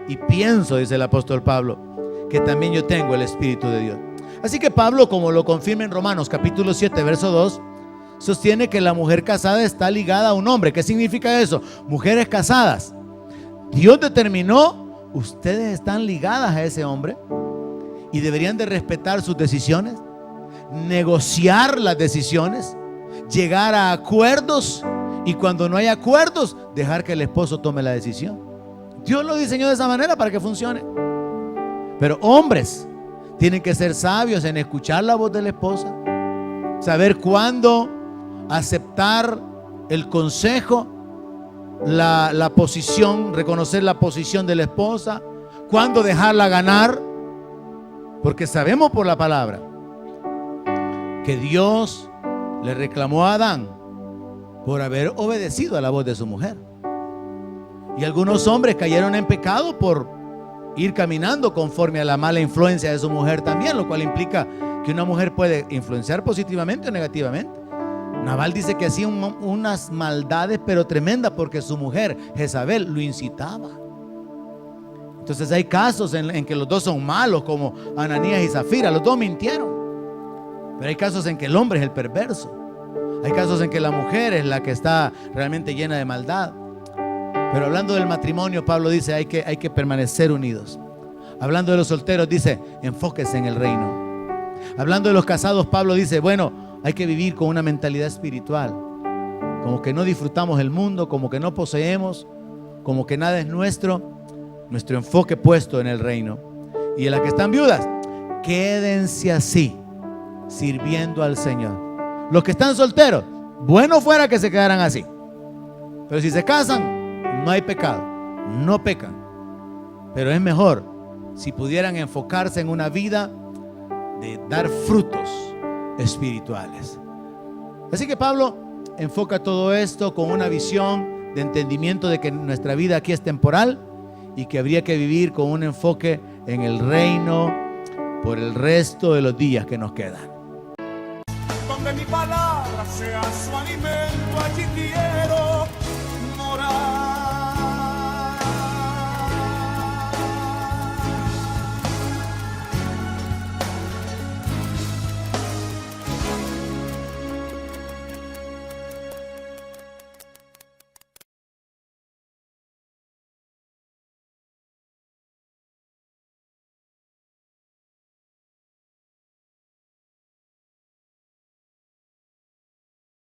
Y pienso, dice el apóstol Pablo, que también yo tengo el Espíritu de Dios. Así que Pablo, como lo confirma en Romanos capítulo 7, verso 2, sostiene que la mujer casada está ligada a un hombre. ¿Qué significa eso? Mujeres casadas, Dios determinó, ustedes están ligadas a ese hombre y deberían de respetar sus decisiones, negociar las decisiones, llegar a acuerdos, y cuando no hay acuerdos, dejar que el esposo tome la decisión. Dios lo diseñó de esa manera para que funcione. Pero hombres tienen que ser sabios en escuchar la voz de la esposa, saber cuándo aceptar el consejo, la posición, reconocer la posición de la esposa, cuándo dejarla ganar, porque sabemos por la palabra que Dios le reclamó a Adán por haber obedecido a la voz de su mujer. Y algunos hombres cayeron en pecado por ir caminando conforme a la mala influencia de su mujer también, lo cual implica que una mujer puede influenciar positivamente o negativamente. Nabal dice que hacía unas maldades pero tremendas porque su mujer Jezabel lo incitaba. Entonces hay casos en que los dos son malos, como Ananías y Zafira, los dos mintieron. Pero hay casos en que el hombre es el perverso. Hay casos en que la mujer es la que está realmente llena de maldad. Pero hablando del matrimonio, Pablo dice hay que permanecer unidos. Hablando de los solteros, dice enfóquese en el reino. Hablando de los casados, Pablo dice, bueno, hay que vivir con una mentalidad espiritual, como que no disfrutamos el mundo, como que no poseemos, como que nada es nuestro enfoque puesto en el reino. Y en las que están viudas, quédense así, sirviendo al Señor. Los que están solteros, bueno fuera que se quedaran así, pero si se casan, no hay pecado, no pecan. Pero es mejor si pudieran enfocarse en una vida de dar frutos espirituales. Así que Pablo enfoca todo esto con una visión de entendimiento de que nuestra vida aquí es temporal y que habría que vivir con un enfoque en el reino por el resto de los días que nos quedan. Donde mi palabra sea su alimento, allí quiero